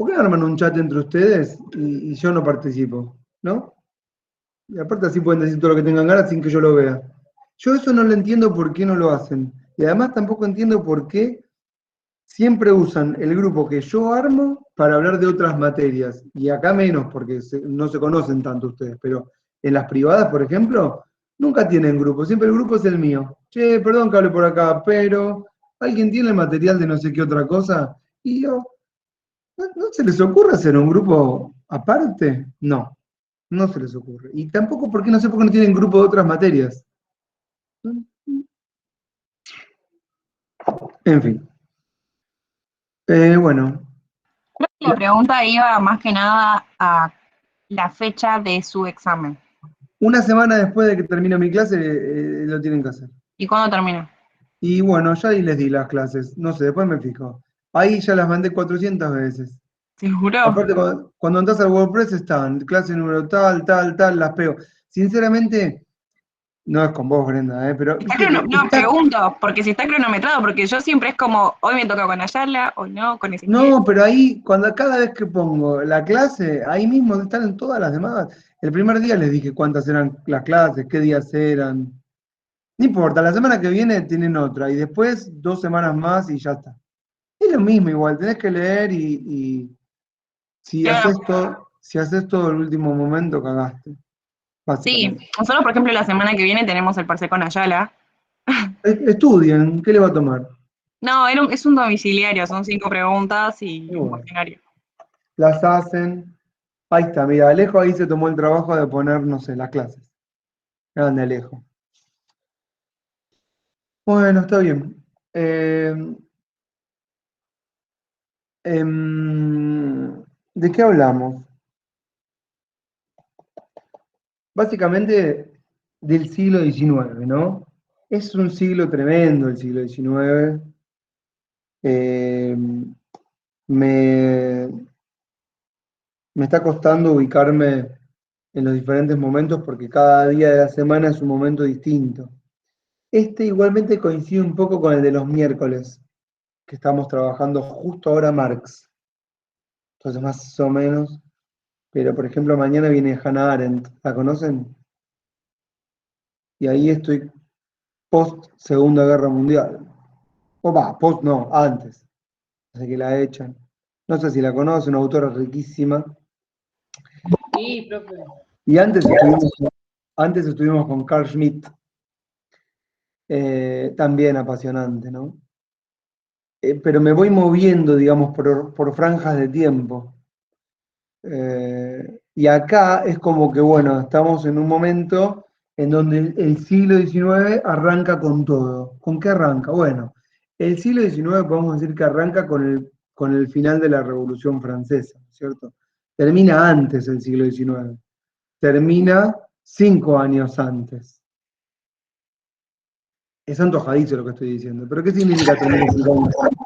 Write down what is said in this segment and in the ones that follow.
¿por qué no arman un chat entre ustedes y yo no participo? ¿No? Y aparte así pueden decir todo lo que tengan ganas sin que yo lo vea. Yo eso no lo entiendo por qué no lo hacen. Y además tampoco entiendo por qué siempre usan el grupo que yo armo para hablar de otras materias. Y acá menos, porque no se conocen tanto ustedes. Pero en las privadas, por ejemplo, nunca tienen grupo. Siempre el grupo es el mío. Che, perdón que hable por acá, pero ¿alguien tiene el material de no sé qué otra cosa? Y yo, ¿no se les ocurre hacer un grupo aparte? No, no se les ocurre. Y tampoco porque no sé por qué no tienen grupo de otras materias. En fin. Bueno, Creo que la pregunta iba más que nada a la fecha de su examen. una semana después de que termine mi clase, lo tienen que hacer. ¿Y cuándo termina? Y bueno, ya ahí les di las clases. No sé, después me fijo. Ahí ya las mandé 400 veces. ¿Seguro? Aparte, cuando entras al WordPress están, clase número tal, tal, tal, las pego. Sinceramente, no es con vos, Brenda, pero viste que No, está. pregunto, porque si está cronometrado, porque yo siempre es como, hoy me toca con Ayala, hoy no, con Ezequiel. No, pero ahí, cada vez que pongo la clase, ahí mismo están en todas las demás. El primer día les dije cuántas eran las clases, qué días eran. No importa, la semana que viene tienen otra y después 2 semanas más y ya está. Es lo mismo igual, tenés que leer y si Claro, haces todo el último momento, cagaste, sí, básicamente. nosotros por ejemplo la semana que viene tenemos el parcial con Ayala. Estudien, ¿qué le va a tomar? No, es un domiciliario, son 5 preguntas Y y un bueno, cuestionario. las hacen. Ahí está, mira, Alejo ahí se tomó el trabajo de poner, no sé, las clases. Grande Alejo. Bueno, está bien. Eh, ¿De qué hablamos? Básicamente del siglo XIX, ¿no? Es un siglo tremendo el siglo XIX. Eh, me, me está costando ubicarme en los diferentes momentos porque cada día de la semana es un momento distinto. Este igualmente coincide un poco con el de los miércoles, que estamos trabajando justo ahora Marx. Entonces, más o menos. Pero, por ejemplo, mañana viene Hannah Arendt. ¿La conocen? Y ahí estoy post Segunda Guerra Mundial. O va, post no, antes. Así que la echan. No sé si la conocen, una autora riquísima. Sí, profe. Y antes estuvimos con Carl Schmitt, también apasionante, ¿no? Pero me voy moviendo, digamos, por franjas de tiempo. Y acá es como que, bueno, estamos en un momento en donde el siglo XIX arranca con todo. ¿Con qué arranca? Bueno, el siglo XIX podemos decir que arranca con el final de la Revolución Francesa, ¿cierto? Termina antes el siglo XIX, termina 5 años antes. Es antojadizo lo que estoy diciendo, pero ¿qué significa termina 5 años antes?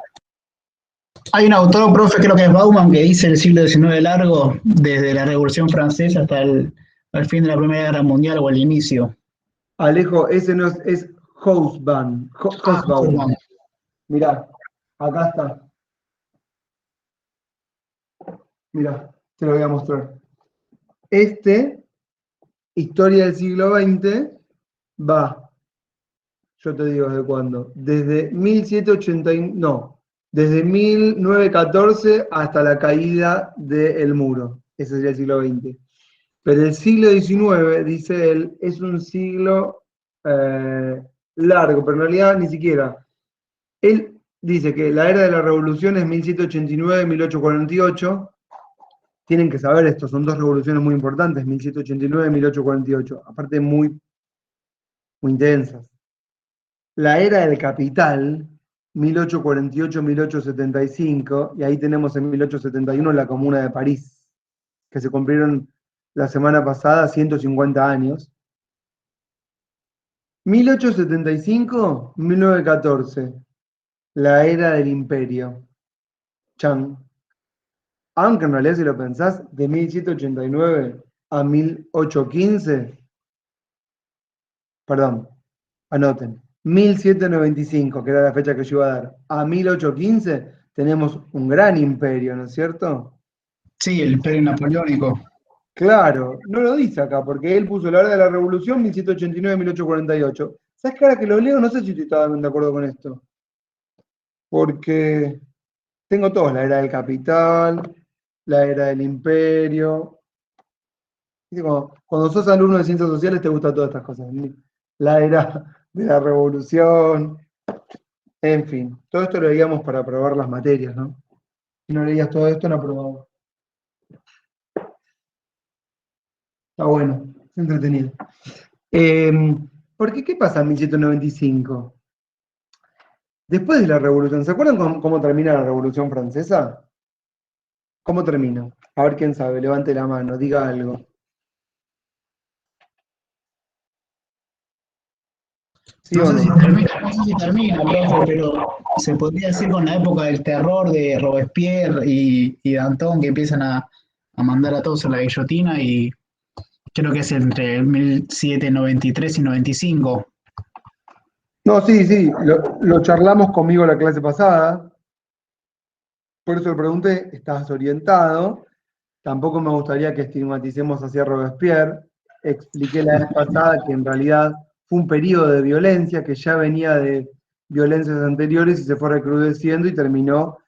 Hay un autor, profe, creo que es Bauman, que dice el siglo XIX largo, desde la Revolución Francesa hasta el fin de la Primera Guerra Mundial o el inicio. Alejo, ese no es Hobsbawm. Hobsbawm. Bauman. Mirá, acá está. Mirá, te lo voy a mostrar. Historia del siglo XX, va, yo te digo desde cuándo, desde 1914 hasta la caída del muro. Ese sería el siglo XX. Pero el siglo XIX, dice él, es un siglo largo, pero en realidad ni siquiera. Él dice que la era de la revolución es 1789-1848. Tienen que saber esto, son dos revoluciones muy importantes, 1789-1848, aparte muy, muy intensas. La era del capital, 1848-1875, y ahí tenemos en 1871 la Comuna de París, que se cumplieron la semana pasada 150 años. 1875-1914, la era del imperio. Chan. Aunque en realidad si lo pensás, de 1789 a 1815, perdón, anoten, 1795, que era la fecha que yo iba a dar, a 1815, tenemos un gran imperio, ¿no es cierto? Sí, el Imperio Napoleónico. Claro, no lo dice acá, porque él puso la hora de la revolución 1789-1848. ¿Sabes que ahora que lo leo, no sé si estoy totalmente de acuerdo con esto? Porque tengo todos, la era del capital, la era del imperio. Viste, cuando sos alumno de ciencias sociales te gustan todas estas cosas. La era de la revolución, en fin. Todo esto lo leíamos para aprobar las materias, ¿no? Si no leías todo esto, no aprobabas. Está bueno, es entretenido. ¿Por qué? ¿Qué pasa en 1795? Después de la revolución, ¿se acuerdan cómo termina la Revolución Francesa? ¿Cómo termina? A ver quién sabe, levante la mano, diga algo. ¿Sí No o sé si no? termina, no sé si termina, profe, pero se podría decir con la época del terror de Robespierre y Danton que empiezan a mandar a todos a la guillotina y creo que es entre 1793 y 95. No, sí, sí, lo charlamos conmigo la clase pasada, por eso le pregunté, ¿estás orientado? Tampoco me gustaría que estigmaticemos hacia Robespierre. Expliqué la vez pasada que en realidad fue un periodo de violencia que ya venía de violencias anteriores y se fue recrudeciendo y terminó,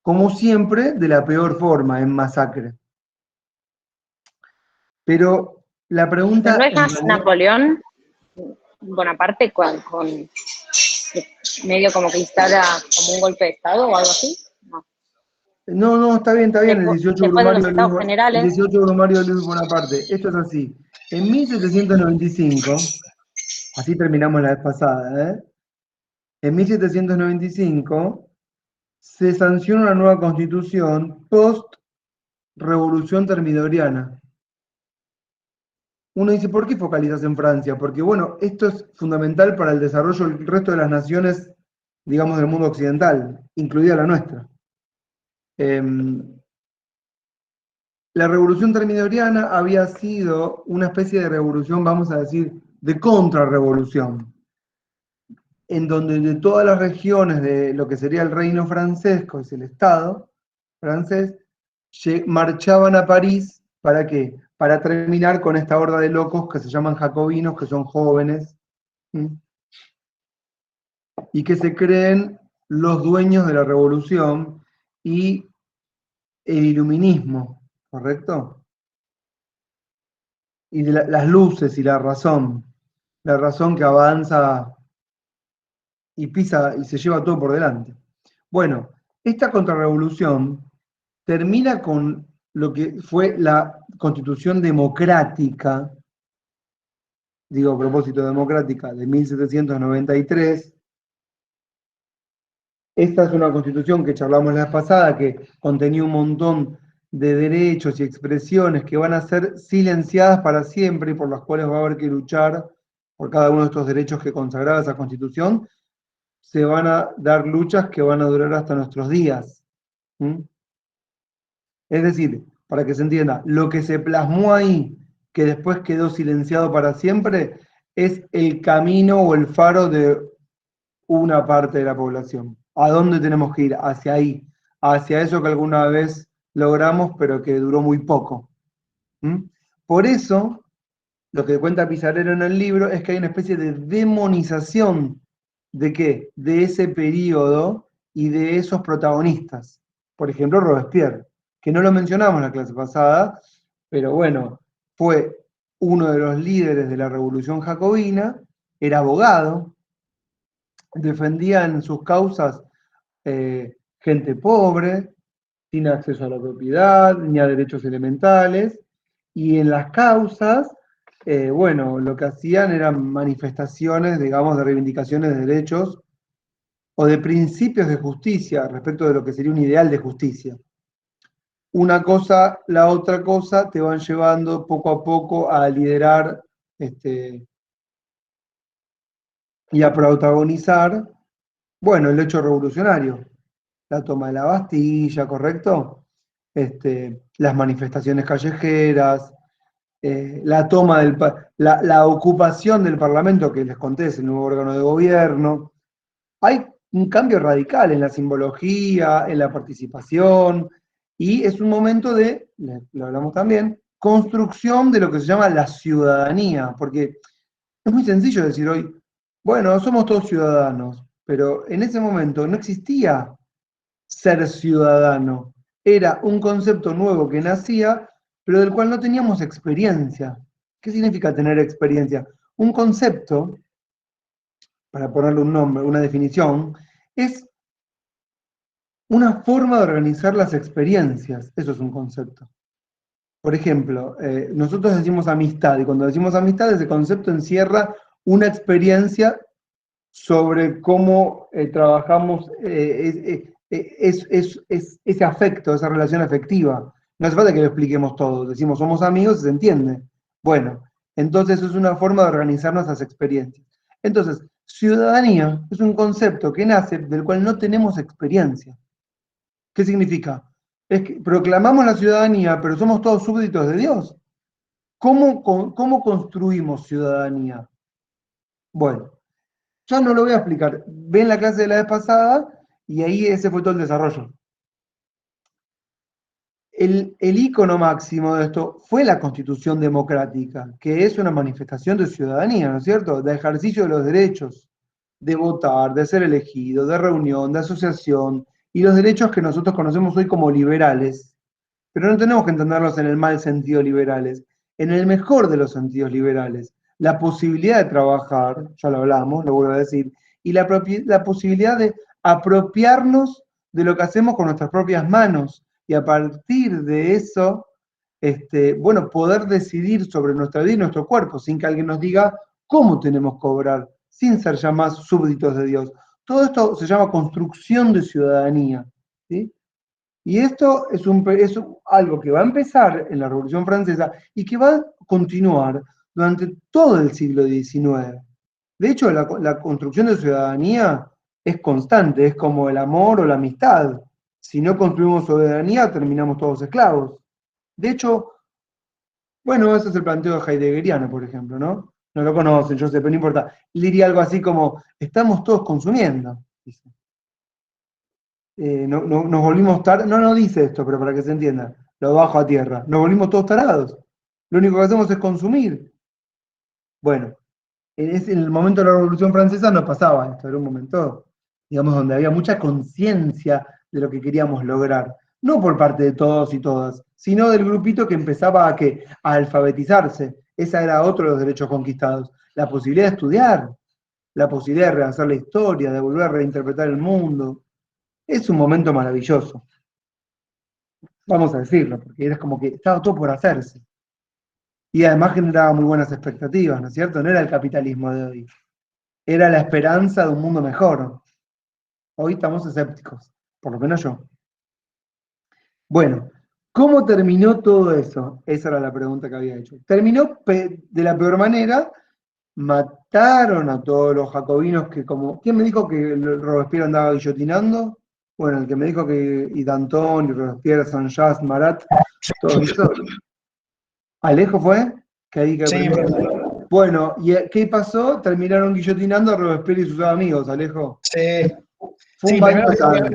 como siempre, de la peor forma, en masacre. Pero la ¿Pero pregunta no es en más realidad... Napoleón Bonaparte con medio como que instala como un golpe de Estado o algo así? No. No, no, está bien, el 18 Después de Brumario los de estados El generales, 18 Brumario de Luis Bonaparte. Esto es así. En 1795, así terminamos la vez pasada, ¿eh? En 1795 se sanciona una nueva constitución post-revolución termidoriana. Uno dice, ¿por qué focalizas en Francia? Porque, bueno, esto es fundamental para el desarrollo del resto de las naciones, digamos, del mundo occidental, incluida la nuestra. La revolución termidoriana había sido una especie de revolución, vamos a decir, de contrarrevolución, en donde de todas las regiones de lo que sería el reino francés, que es el Estado francés, marchaban a París, ¿para qué? Para terminar con esta horda de locos que se llaman jacobinos, que son jóvenes, ¿sí? Y que se creen los dueños de la revolución y el iluminismo, ¿correcto? Y de las luces y la razón que avanza y pisa y se lleva todo por delante. Bueno, esta contrarrevolución termina con lo que fue la constitución democrática, digo a propósito democrática, de 1793. Esta es una constitución que charlamos la vez pasada, que contenía un montón de derechos y expresiones que van a ser silenciadas para siempre y por las cuales va a haber que luchar por cada uno de estos derechos que consagraba esa constitución. Se van a dar luchas que van a durar hasta nuestros días. ¿Mm? Es decir, para que se entienda, lo que se plasmó ahí, que después quedó silenciado para siempre, es el camino o el faro de una parte de la población. ¿A dónde tenemos que ir? Hacia ahí, hacia eso que alguna vez logramos, pero que duró muy poco. ¿Mm? Por eso, lo que cuenta Pizarro en el libro es que hay una especie de demonización ¿de qué? De ese periodo y de esos protagonistas. Por ejemplo, Robespierre, que no lo mencionamos en la clase pasada, pero bueno, fue uno de los líderes de la revolución jacobina, era abogado, defendía en sus causas gente pobre, sin acceso a la propiedad, ni a derechos elementales, y en las causas, bueno, lo que hacían eran manifestaciones, digamos, de reivindicaciones de derechos o de principios de justicia respecto de lo que sería un ideal de justicia. Una cosa, la otra cosa, te van llevando poco a poco a liderar y a protagonizar, bueno, el hecho revolucionario, la toma de la Bastilla, ¿correcto? Las manifestaciones callejeras, la toma la ocupación del Parlamento, que les conté, es el nuevo órgano de gobierno. Hay un cambio radical en la simbología, en la participación, Y es un momento de, lo hablamos también, construcción de lo que se llama la ciudadanía, porque es muy sencillo decir hoy, bueno, somos todos ciudadanos, pero en ese momento no existía ser ciudadano. Era un concepto nuevo que nacía, pero del cual no teníamos experiencia. ¿Qué significa tener experiencia? Un concepto, para ponerle un nombre, una definición, es una forma de organizar las experiencias. Eso es un concepto. Por ejemplo, nosotros decimos amistad, y cuando decimos amistad, ese concepto encierra una experiencia sobre cómo trabajamos ese afecto, esa relación afectiva. No hace falta que lo expliquemos todo, decimos somos amigos y se entiende. Bueno, entonces es una forma de organizar nuestras experiencias. Entonces, ciudadanía es un concepto que nace del cual no tenemos experiencia. ¿Qué significa? Es que proclamamos la ciudadanía, pero somos todos súbditos de Dios. ¿Cómo construimos ciudadanía? Bueno, yo no lo voy a explicar. Ven la clase de la vez pasada y ahí ese fue todo el desarrollo. El ícono máximo de esto fue la Constitución Democrática, que es una manifestación de ciudadanía, ¿no es cierto? De ejercicio de los derechos, de votar, de ser elegido, de reunión, de asociación, y los derechos que nosotros conocemos hoy como liberales. Pero no tenemos que entenderlos en el mal sentido liberales, en el mejor de los sentidos liberales. La posibilidad de trabajar, ya lo hablamos, lo vuelvo a decir, y la posibilidad de apropiarnos de lo que hacemos con nuestras propias manos y a partir de eso, bueno, poder decidir sobre nuestra vida y nuestro cuerpo sin que alguien nos diga cómo tenemos que obrar, sin ser ya más súbditos de Dios. Todo esto se llama construcción de ciudadanía, ¿sí? Y esto es algo que va a empezar en la Revolución Francesa y que va a continuar durante todo el siglo XIX. De hecho, la construcción de ciudadanía es constante, es como el amor o la amistad. Si no construimos ciudadanía, terminamos todos esclavos. De hecho, bueno, ese es el planteo heideggeriano, por ejemplo, ¿no? No lo conocen, yo sé, pero no importa. Le diría algo así como, estamos todos consumiendo, dice. Nos volvimos tarados, no dice esto, pero para que se entienda, lo bajo a tierra, nos volvimos todos tarados. Lo único que hacemos es consumir. Bueno, en el momento de la Revolución Francesa no pasaba esto, era un momento, digamos, donde había mucha conciencia de lo que queríamos lograr. No por parte de todos y todas, sino del grupito que empezaba a alfabetizarse. Esa era otro de los derechos conquistados. La posibilidad de estudiar, la posibilidad de rehacer la historia, de volver a reinterpretar el mundo. Es un momento maravilloso. Vamos a decirlo, porque era como que estaba todo por hacerse. Y además generaba muy buenas expectativas, ¿no es cierto? No era el capitalismo de hoy. Era la esperanza de un mundo mejor. Hoy estamos escépticos, por lo menos yo. Bueno, ¿cómo terminó todo eso? Esa era la pregunta que había hecho. Terminó de la peor manera, mataron a todos los jacobinos que como... ¿Quién me dijo que Robespierre andaba guillotinando? Bueno, el que me dijo que y Danton, y Robespierre, Saint-Just, Marat, todo eso. ¿Alejo fue? Que ahí que Sí, Bueno, ¿y qué pasó? Terminaron guillotinando a Robespierre y sus amigos, Alejo. sí. Fue un Sí, baño primero de sangre.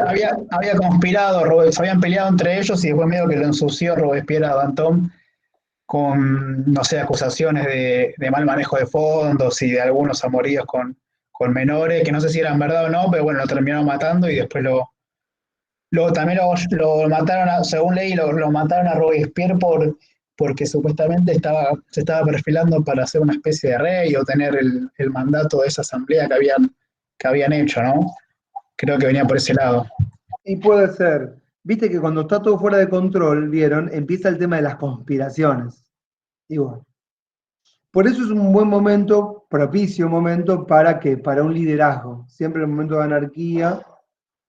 había conspirado, se habían peleado entre ellos y después medio que lo ensució Robespierre a Danton con, no sé, acusaciones de mal manejo de fondos y de algunos amoríos con menores, que no sé si eran verdad o no, pero bueno, lo terminaron matando y después también lo mataron, según leí, lo mataron a Robespierre porque supuestamente se estaba perfilando para ser una especie de rey o tener el mandato de esa asamblea que habían hecho, ¿no? Creo que venía por ese lado. Y puede ser. Viste que cuando está todo fuera de control, vieron, empieza el tema de las conspiraciones. Igual. Por eso es un buen momento, propicio momento para que, para un liderazgo. Siempre el momento de anarquía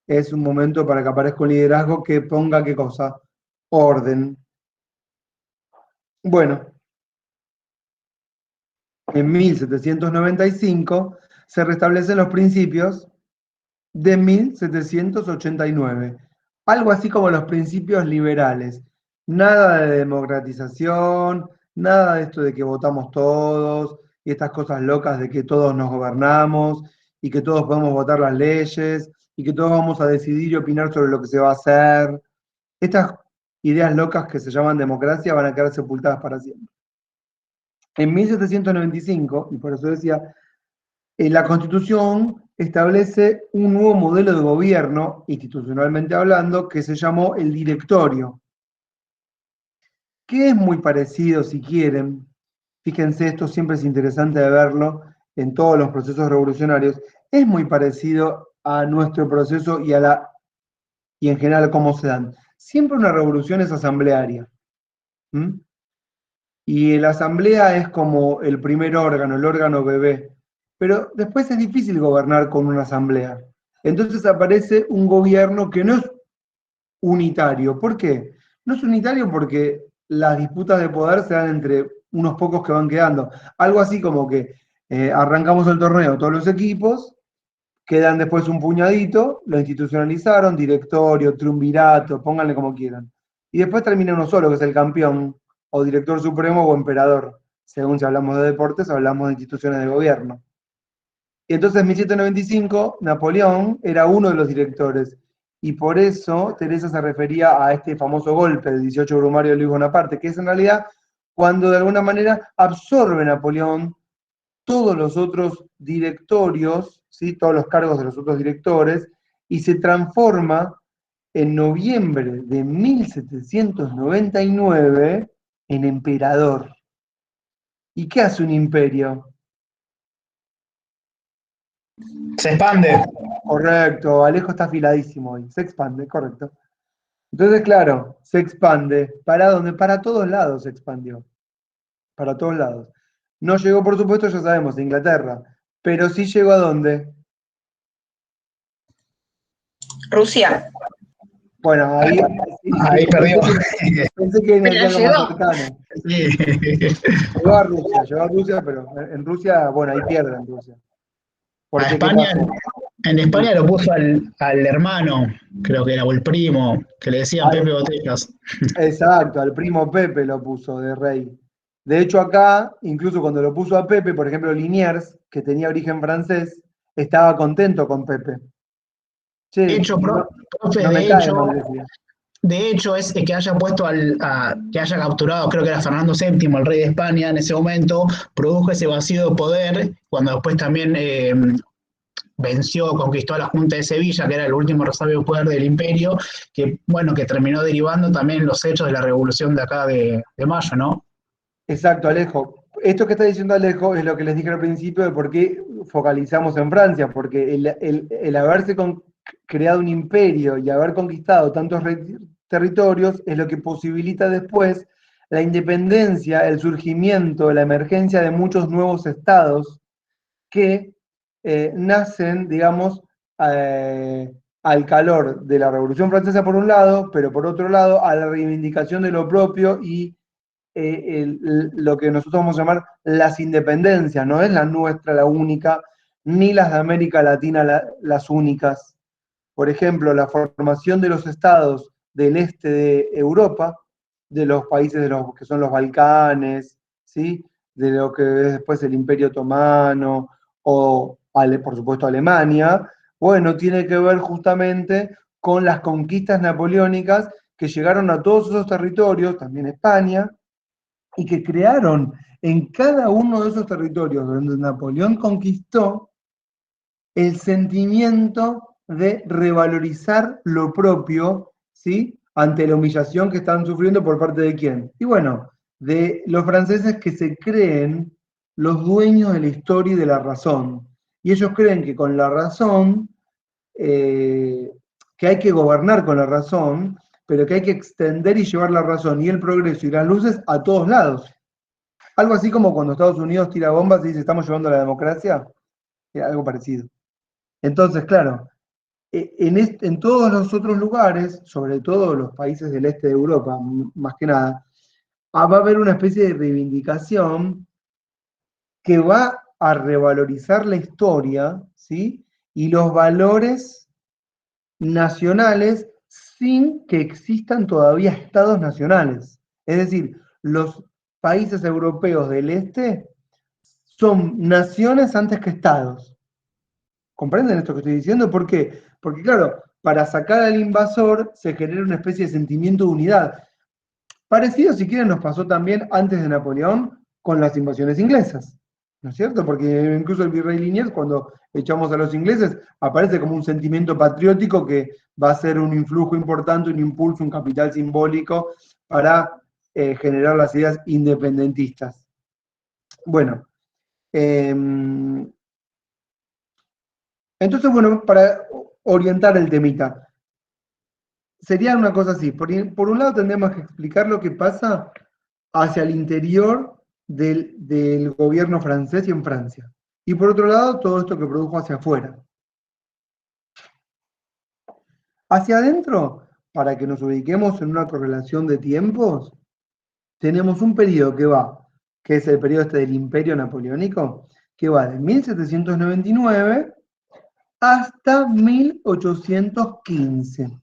es un momento para que aparezca un liderazgo que ponga qué cosa, orden. Bueno, en 1795 se restablecen los principios de 1789. Algo así como los principios liberales. Nada de democratización, nada de esto de que votamos todos y estas cosas locas de que todos nos gobernamos y que todos podemos votar las leyes y que todos vamos a decidir y opinar sobre lo que se va a hacer. Estas ideas locas que se llaman democracia van a quedar sepultadas para siempre. En 1795, y por eso decía, la Constitución establece un nuevo modelo de gobierno, institucionalmente hablando, que se llamó el directorio, que es muy parecido, si quieren, fíjense, esto siempre es interesante de verlo en todos los procesos revolucionarios, es muy parecido a nuestro proceso y en general cómo se dan. Siempre una revolución es asamblearia. ¿Mm? Y la asamblea es como el primer órgano, el órgano bebé. Pero después es difícil gobernar con una asamblea. Entonces aparece un gobierno que no es unitario. ¿Por qué? No es unitario porque las disputas de poder se dan entre unos pocos que van quedando. Algo así como que arrancamos el torneo, todos los equipos, quedan después un puñadito, lo institucionalizaron, directorio, triunvirato, pónganle como quieran. Y después termina uno solo, que es el campeón, o director supremo o emperador. Según si hablamos de deportes, hablamos de instituciones de gobierno. Y entonces en 1795, Napoleón era uno de los directores. Y por eso Teresa se refería a este famoso golpe del 18 Brumario de Luis Bonaparte, que es en realidad cuando de alguna manera absorbe Napoleón todos los otros directorios, ¿sí? Todos los cargos de los otros directores, y se transforma en noviembre de 1799 en emperador. ¿Y qué hace un imperio? Se expande. Correcto, Alejo está afiladísimo hoy, se expande, correcto. Entonces, claro, se expande. ¿Para dónde? Para todos lados se expandió. Para todos lados. No llegó, por supuesto, ya sabemos, a Inglaterra, pero sí llegó ¿a dónde? Rusia. Bueno, ahí Perdió. pensé que Pero era algo llegó. más cercano. Sí. Llegó a Rusia, pero en Rusia, bueno, ahí pierde en Rusia. A Porque, ¿qué España, pasó? en España lo puso al hermano, creo que era, o el primo, que le decían Pepe Botellas. Exacto, al primo Pepe lo puso de rey. De hecho, acá, incluso cuando lo puso a Pepe, por ejemplo, Liniers, que tenía origen francés, estaba contento con Pepe. Che, De hecho, profe, no me cae mal, decía. de hecho es que haya puesto que haya capturado, creo que era Fernando VII, el rey de España en ese momento, produjo ese vacío de poder, cuando después también venció, conquistó a la Junta de Sevilla, que era el último resabio de poder del imperio, que bueno, que terminó derivando también en los hechos de la revolución de acá de Mayo, ¿no? Exacto, Alejo. Esto que está diciendo Alejo es lo que les dije al principio de por qué focalizamos en Francia, porque el haberse creado un imperio y haber conquistado tantos territorios es lo que posibilita después la independencia, el surgimiento, la emergencia de muchos nuevos estados que nacen, digamos, al calor de la Revolución Francesa por un lado, pero por otro lado a la reivindicación de lo propio y lo que nosotros vamos a llamar las independencias, no es la nuestra la única, ni las de América Latina las únicas. Por ejemplo, la formación de los estados del este de Europa, de los países que son los Balcanes, ¿sí? De lo que es después el Imperio Otomano, o por supuesto Alemania, bueno, tiene que ver justamente con las conquistas napoleónicas que llegaron a todos esos territorios, también España, y que crearon en cada uno de esos territorios donde Napoleón conquistó el sentimiento de revalorizar lo propio, ¿sí? Ante la humillación que están sufriendo por parte de quién. Y bueno, de los franceses que se creen los dueños de la historia y de la razón. Y ellos creen que con la razón, que hay que gobernar con la razón, pero que hay que extender y llevar la razón y el progreso y las luces a todos lados. Algo así como cuando Estados Unidos tira bombas y dice estamos llevando la democracia, algo parecido. Entonces, claro, en todos los otros lugares, sobre todo los países del este de Europa, más que nada, va a haber una especie de reivindicación que va a revalorizar la historia, ¿sí? Y los valores nacionales sin que existan todavía estados nacionales. Es decir, los países europeos del este son naciones antes que estados. ¿Comprenden esto que estoy diciendo? ¿Por qué? Porque claro, para sacar al invasor se genera una especie de sentimiento de unidad. Parecido, si quieren, nos pasó también antes de Napoleón con las invasiones inglesas, ¿no es cierto? Porque incluso el virrey Liniers, cuando echamos a los ingleses, aparece como un sentimiento patriótico que va a ser un influjo importante, un impulso, un capital simbólico para generar las ideas independentistas. Bueno, entonces, bueno, para orientar el temita, sería una cosa así. Por un lado, tendríamos que explicar lo que pasa hacia el interior del gobierno francés y en Francia. Y por otro lado, todo esto que produjo hacia afuera. Hacia adentro, para que nos ubiquemos en una correlación de tiempos, tenemos un periodo que es el periodo este del Imperio Napoleónico, que va de 1799 hasta 1815.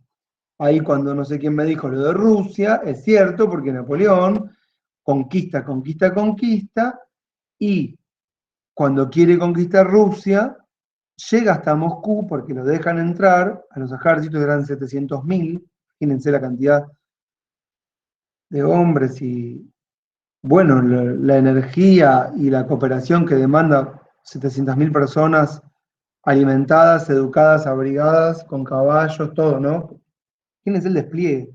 Ahí cuando no sé quién me dijo lo de Rusia, es cierto, porque Napoleón conquista, y cuando quiere conquistar Rusia, llega hasta Moscú porque lo dejan entrar, a los ejércitos eran 700.000, imagínense la cantidad de hombres y, bueno, la energía y la cooperación que demanda 700.000 personas alimentadas, educadas, abrigadas, con caballos, todo, ¿no? Imagínense el despliegue.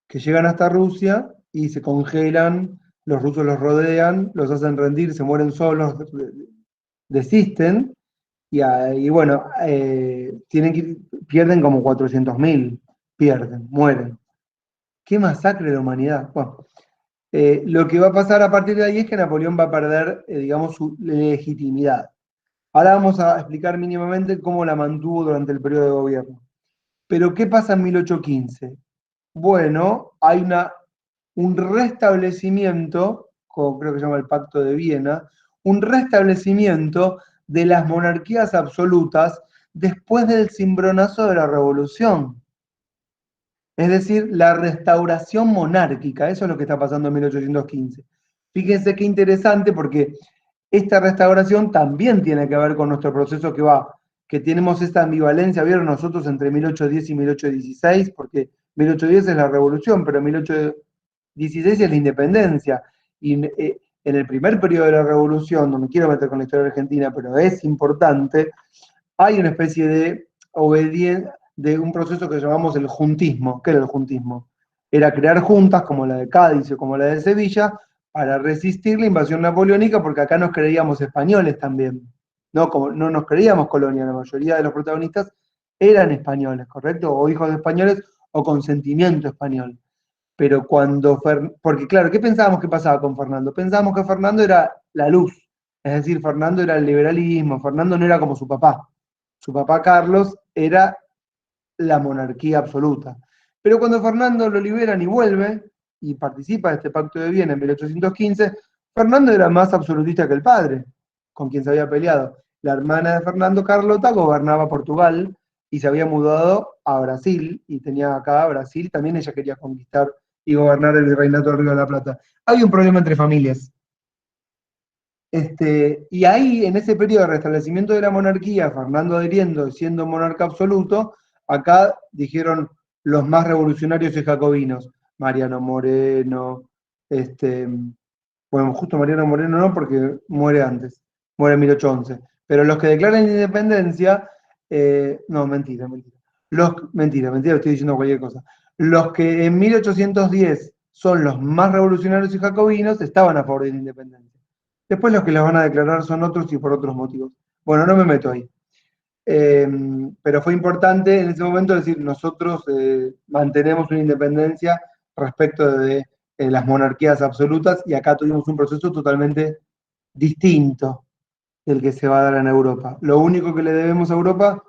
Que llegan hasta Rusia y se congelan, los rusos los rodean, los hacen rendir, se mueren solos, desisten, y bueno, pierden como 400.000, mueren. ¡Qué masacre de la humanidad! Bueno, lo que va a pasar a partir de ahí es que Napoleón va a perder, digamos, su legitimidad. Ahora vamos a explicar mínimamente cómo la mantuvo durante el periodo de gobierno. Pero, ¿qué pasa en 1815? Bueno, hay un restablecimiento, como creo que se llama el Pacto de Viena, un restablecimiento de las monarquías absolutas después del cimbronazo de la Revolución. Es decir, la restauración monárquica, eso es lo que está pasando en 1815. Fíjense qué interesante porque esta restauración también tiene que ver con nuestro proceso que tenemos esta ambivalencia, ¿vieron nosotros entre 1810 y 1816? Porque 1810 es la revolución, pero 1816 es la independencia. Y en el primer periodo de la revolución, no me quiero meter con la historia argentina, pero es importante, hay una especie de obediencia, de un proceso que llamamos el juntismo. ¿Qué era el juntismo? Era crear juntas como la de Cádiz o como la de Sevilla para resistir la invasión napoleónica, porque acá nos creíamos españoles también. No nos creíamos colonia, la mayoría de los protagonistas eran españoles, ¿correcto? O hijos de españoles o con sentimiento español. Pero porque claro, ¿qué pensábamos que pasaba con Fernando? Pensábamos que Fernando era la luz, es decir, Fernando era el liberalismo, Fernando no era como su papá. Su papá Carlos era la monarquía absoluta. Pero cuando Fernando lo liberan y vuelve, y participa de este Pacto de Viena en 1815, Fernando era más absolutista que el padre, con quien se había peleado. La hermana de Fernando, Carlota, gobernaba Portugal y se había mudado a Brasil, y tenía acá Brasil, también ella quería conquistar y gobernar el virreinato del Río de la Plata. Hay un problema entre familias. Y ahí, en ese periodo de restablecimiento de la monarquía, Fernando adhiriendo, siendo monarca absoluto, acá dijeron los más revolucionarios y jacobinos, Mariano Moreno, bueno, justo Mariano Moreno no, porque muere antes, muere en 1811, pero los que declaran independencia, no, mentira, estoy diciendo cualquier cosa. Los que en 1810 son los más revolucionarios y jacobinos estaban a favor de la independencia. Después los que las van a declarar son otros y por otros motivos. Bueno, no me meto ahí. Pero fue importante en ese momento decir, nosotros mantenemos una independencia respecto de las monarquías absolutas, y acá tuvimos un proceso totalmente distinto del que se va a dar en Europa. Lo único que le debemos a Europa,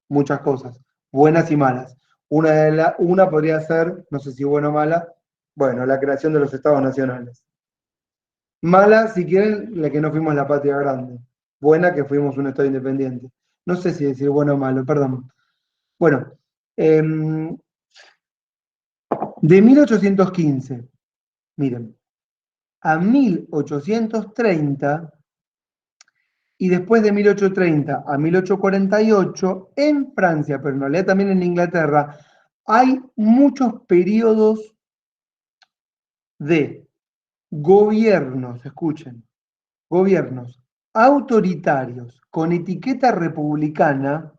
muchas cosas, buenas y malas. Una podría ser, no sé si buena o mala, bueno, la creación de los estados nacionales. Mala, si quieren, la que no fuimos la patria grande. Buena, que fuimos un estado independiente. No sé si decir bueno o malo, perdón. Bueno, de 1815, miren, a 1830, y después de 1830 a 1848, en Francia, pero en realidad también en Inglaterra, hay muchos periodos de gobiernos, escuchen, gobiernos autoritarios con etiqueta republicana,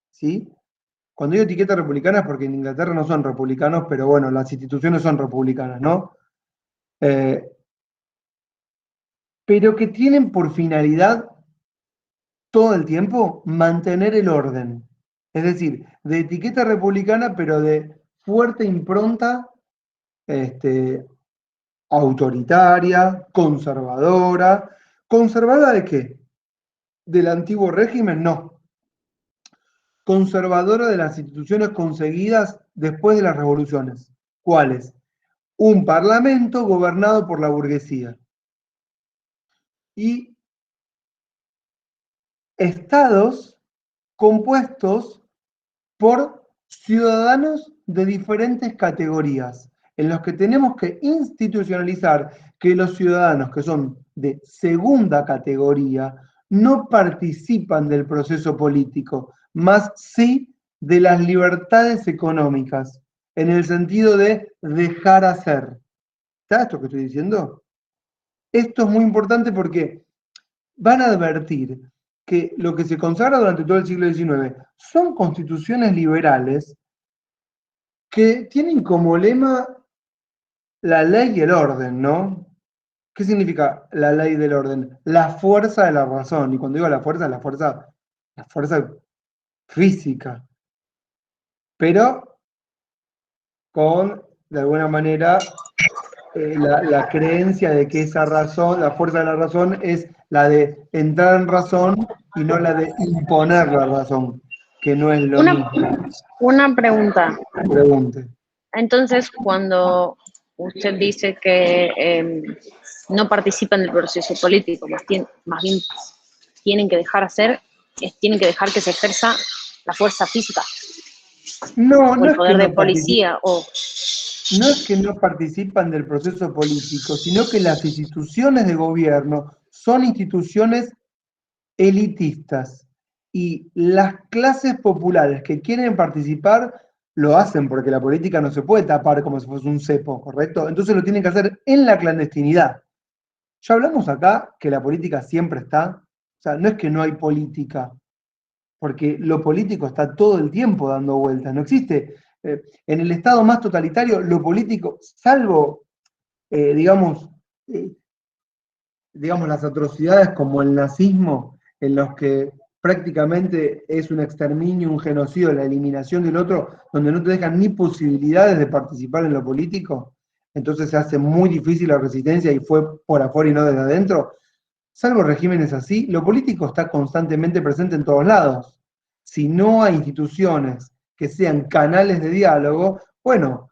¿sí? Cuando digo etiqueta republicana es porque en Inglaterra no son republicanos, pero bueno, las instituciones son republicanas, ¿no? Pero que tienen por finalidad todo el tiempo mantener el orden. Es decir, de etiqueta republicana, pero de fuerte impronta autoritaria, conservadora. ¿Conservadora de qué? ¿Del antiguo régimen? No. Conservadora de las instituciones conseguidas después de las revoluciones. ¿Cuáles? Un parlamento gobernado por la burguesía. Y estados compuestos por ciudadanos de diferentes categorías, en los que tenemos que institucionalizar que los ciudadanos que son de segunda categoría no participan del proceso político, más sí de las libertades económicas, en el sentido de dejar hacer. ¿Está esto que estoy diciendo? Esto es muy importante porque van a advertir que lo que se consagra durante todo el siglo XIX son constituciones liberales que tienen como lema la ley y el orden, ¿no? ¿Qué significa la ley del orden? La fuerza de la razón. Y cuando digo la fuerza física. Pero con, de alguna manera, la creencia de que esa razón, la fuerza de la razón, es la de entrar en razón y no la de imponer la razón, que no es lo mismo. Una pregunta. Pregunte. Entonces, cuando usted dice que no participan del proceso político, más bien tienen que dejar hacer, tienen que dejar que se ejerza la fuerza física, No, o no el es que poder de no policía, o... no es que no participan del proceso político, sino que las instituciones de gobierno son instituciones elitistas y las clases populares que quieren participar lo hacen porque la política no se puede tapar como si fuese un cepo, ¿correcto? Entonces lo tienen que hacer en la clandestinidad. Ya hablamos acá que la política siempre está, o sea, no es que no hay política, porque lo político está todo el tiempo dando vueltas, no existe. En el estado más totalitario, lo político, salvo, digamos, las atrocidades como el nazismo, en los que prácticamente es un exterminio, un genocidio, la eliminación del otro, donde no te dejan ni posibilidades de participar en lo político, entonces se hace muy difícil la resistencia y fue por afuera y no desde adentro. Salvo regímenes así, lo político está constantemente presente en todos lados. Si no hay instituciones que sean canales de diálogo, bueno,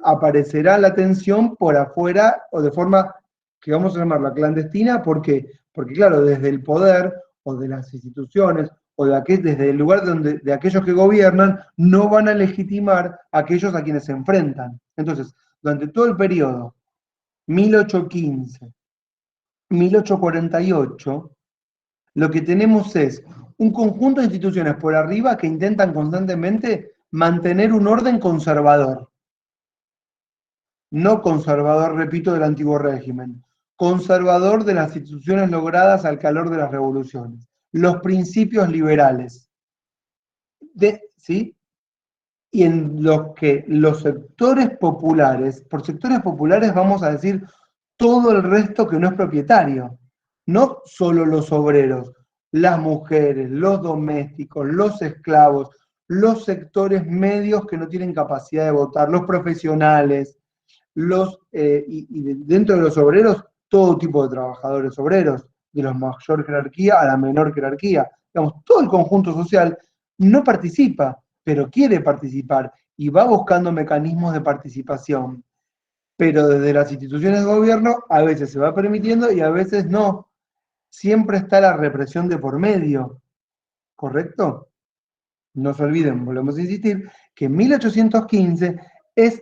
aparecerá la tensión por afuera o de forma que vamos a llamarla clandestina, ¿por qué? Porque claro, desde el poder o de las instituciones o desde el lugar de aquellos que gobiernan, no van a legitimar a aquellos a quienes se enfrentan. Entonces, durante todo el periodo 1815, 1848, lo que tenemos es un conjunto de instituciones por arriba que intentan constantemente mantener un orden conservador. No conservador, repito, del antiguo régimen. Conservador de las instituciones logradas al calor de las revoluciones. Los principios liberales. ¿Sí? Y en los que los sectores populares, por sectores populares vamos a decir todo el resto que no es propietario, no solo los obreros, las mujeres, los domésticos, los esclavos, los sectores medios que no tienen capacidad de votar, los profesionales, y dentro de los obreros, todo tipo de trabajadores obreros, de la mayor jerarquía a la menor jerarquía. Digamos, todo el conjunto social no participa, pero quiere participar y va buscando mecanismos de participación. Pero desde las instituciones de gobierno a veces se va permitiendo y a veces no. Siempre está la represión de por medio, ¿correcto? No se olviden, volvemos a insistir, que 1815 es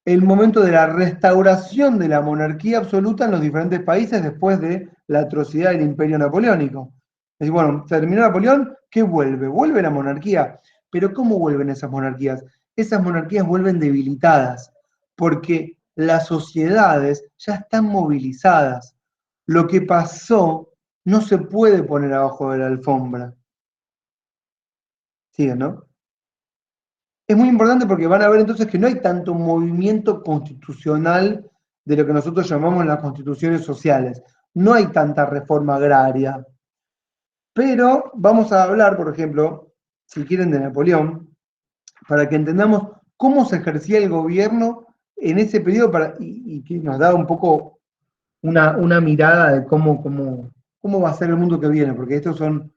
el momento de la restauración de la monarquía absoluta en los diferentes países después de la atrocidad del imperio napoleónico. Es decir, bueno, terminó Napoleón, ¿qué vuelve? Vuelve la monarquía. Pero ¿cómo vuelven esas monarquías? Esas monarquías vuelven debilitadas, porque las sociedades ya están movilizadas. Lo que pasó no se puede poner abajo de la alfombra. ¿Sigue, no? Es muy importante porque van a ver entonces que no hay tanto movimiento constitucional de lo que nosotros llamamos las constituciones sociales. No hay tanta reforma agraria. Pero vamos a hablar, por ejemplo, si quieren, de Napoleón, para que entendamos cómo se ejercía el gobierno en ese periodo y que nos da un poco una mirada de cómo va a ser el mundo que viene, porque estos son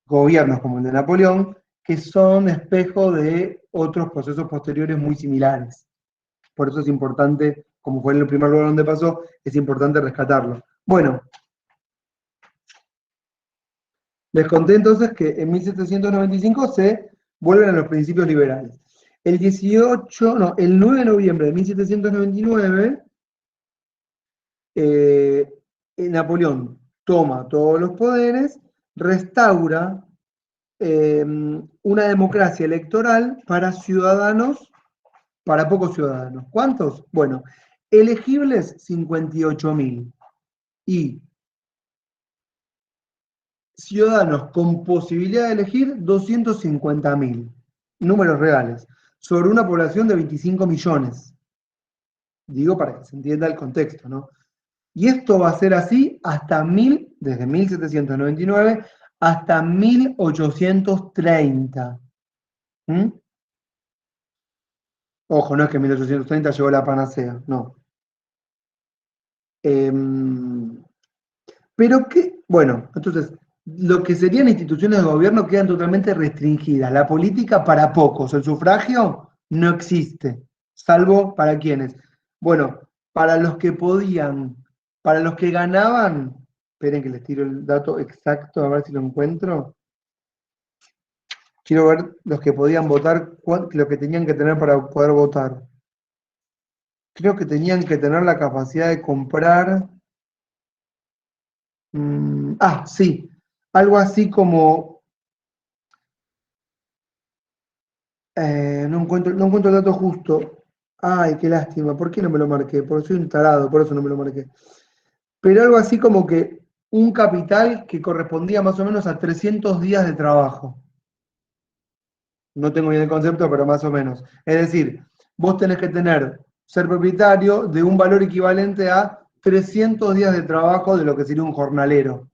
gobiernos como el de Napoleón, que son espejo de otros procesos posteriores muy similares. Por eso es importante, como fue en el primer lugar donde pasó, es importante rescatarlo. Bueno, les conté entonces que en 1795 se vuelven a los principios liberales. El 9 de noviembre de 1799, Napoleón toma todos los poderes, restaura una democracia electoral para ciudadanos, para pocos ciudadanos. ¿Cuántos? Bueno, elegibles 58.000 y ciudadanos con posibilidad de elegir 250.000. Números reales, sobre una población de 25 millones. Digo para que se entienda el contexto, ¿no? Y esto va a ser así desde 1799 hasta 1830. ¿Mm? Ojo, no es que en 1830 llegó la panacea, no. Pero que, bueno, entonces, lo que serían instituciones de gobierno quedan totalmente restringidas. La política para pocos, el sufragio no existe, salvo para quienes. Bueno, para los que podían, para los que ganaban, esperen que les tiro el dato exacto, a ver si lo encuentro. Quiero ver los que podían votar, lo que tenían que tener para poder votar. Creo que tenían que tener la capacidad de comprar. Sí, algo así como. No encuentro el dato justo. Ay, qué lástima. ¿Por qué no me lo marqué? Porque soy un tarado, por eso no me lo marqué. Pero algo así como que un capital que correspondía más o menos a 300 días de trabajo. No tengo bien el concepto, pero más o menos. Es decir, vos tenés que ser propietario de un valor equivalente a 300 días de trabajo de lo que sería un jornalero,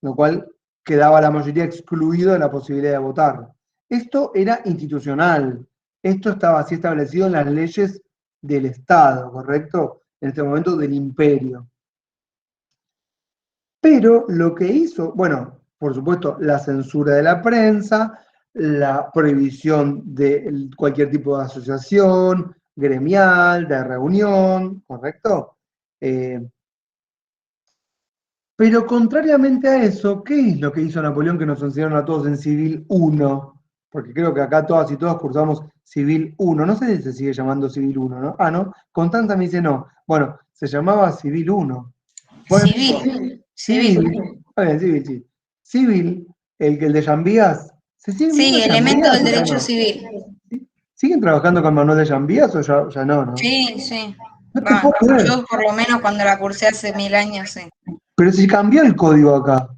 lo cual quedaba la mayoría excluido de la posibilidad de votar. Esto era institucional, esto estaba así establecido en las leyes del Estado, ¿correcto? En este momento del imperio. Pero lo que hizo, bueno, por supuesto, la censura de la prensa, la prohibición de cualquier tipo de asociación gremial, de reunión, ¿correcto? Pero contrariamente a eso, ¿qué es lo que hizo Napoleón que nos enseñaron a todos en Civil 1? Porque creo que acá todas y todos cursamos Civil 1. No sé si se sigue llamando Civil 1, ¿no? Ah, ¿no? Constanza me dice no. Bueno, se llamaba Civil 1. Bueno, Civil. Civil, sí. Civil, el de Llambías. ¿Se sigue viendo Sí, elemento Llambías del o ya derecho no? civil. ¿Siguen trabajando con Manuel de Llambías o ya no, no? Sí, sí. No te puedo creer. Yo por lo menos cuando la cursé hace 1000 años, sí. Pero si cambió el código acá.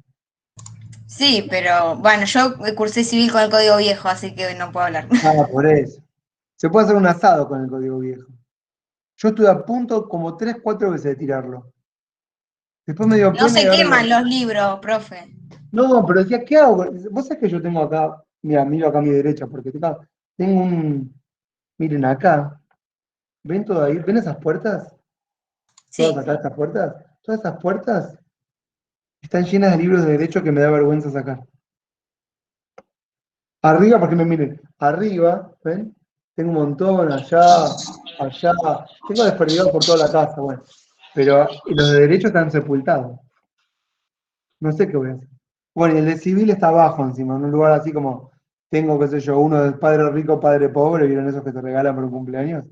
Sí, pero bueno, yo cursé civil con el código viejo, así que no puedo hablar. Ah, por eso. Se puede hacer un asado con el código viejo. Yo estuve a punto como 3, 4 veces de tirarlo. Después me dio No pena y se ahora queman los libros, profe. No, pero decía, ¿qué hago? Vos sabés que yo tengo acá, mira, miro acá a mi derecha, porque tengo miren acá, ¿ven todo ahí? ¿Ven esas puertas? Sí. ¿Todas acá estas puertas? Todas esas puertas están llenas de libros de derecho que me da vergüenza sacar. Arriba, porque me miren, arriba, ¿ven? Tengo un montón, allá, tengo desperdigados por toda la casa, bueno. Pero los de derecho están sepultados. No sé qué voy a hacer. Bueno, y el de civil está abajo encima, en un lugar así como, tengo, qué sé yo, uno de padre rico, padre pobre, ¿vieron esos que te regalan por un cumpleaños?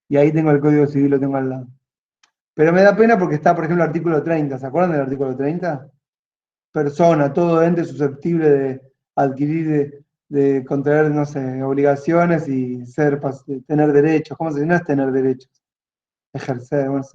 Y ahí tengo el código civil, lo tengo al lado. Pero me da pena porque está, por ejemplo, el artículo 30, ¿se acuerdan del artículo 30? Persona, todo ente susceptible de adquirir, de contraer, no sé, obligaciones y tener derechos. ¿Cómo se dice? No es tener derechos. ejercer, bueno,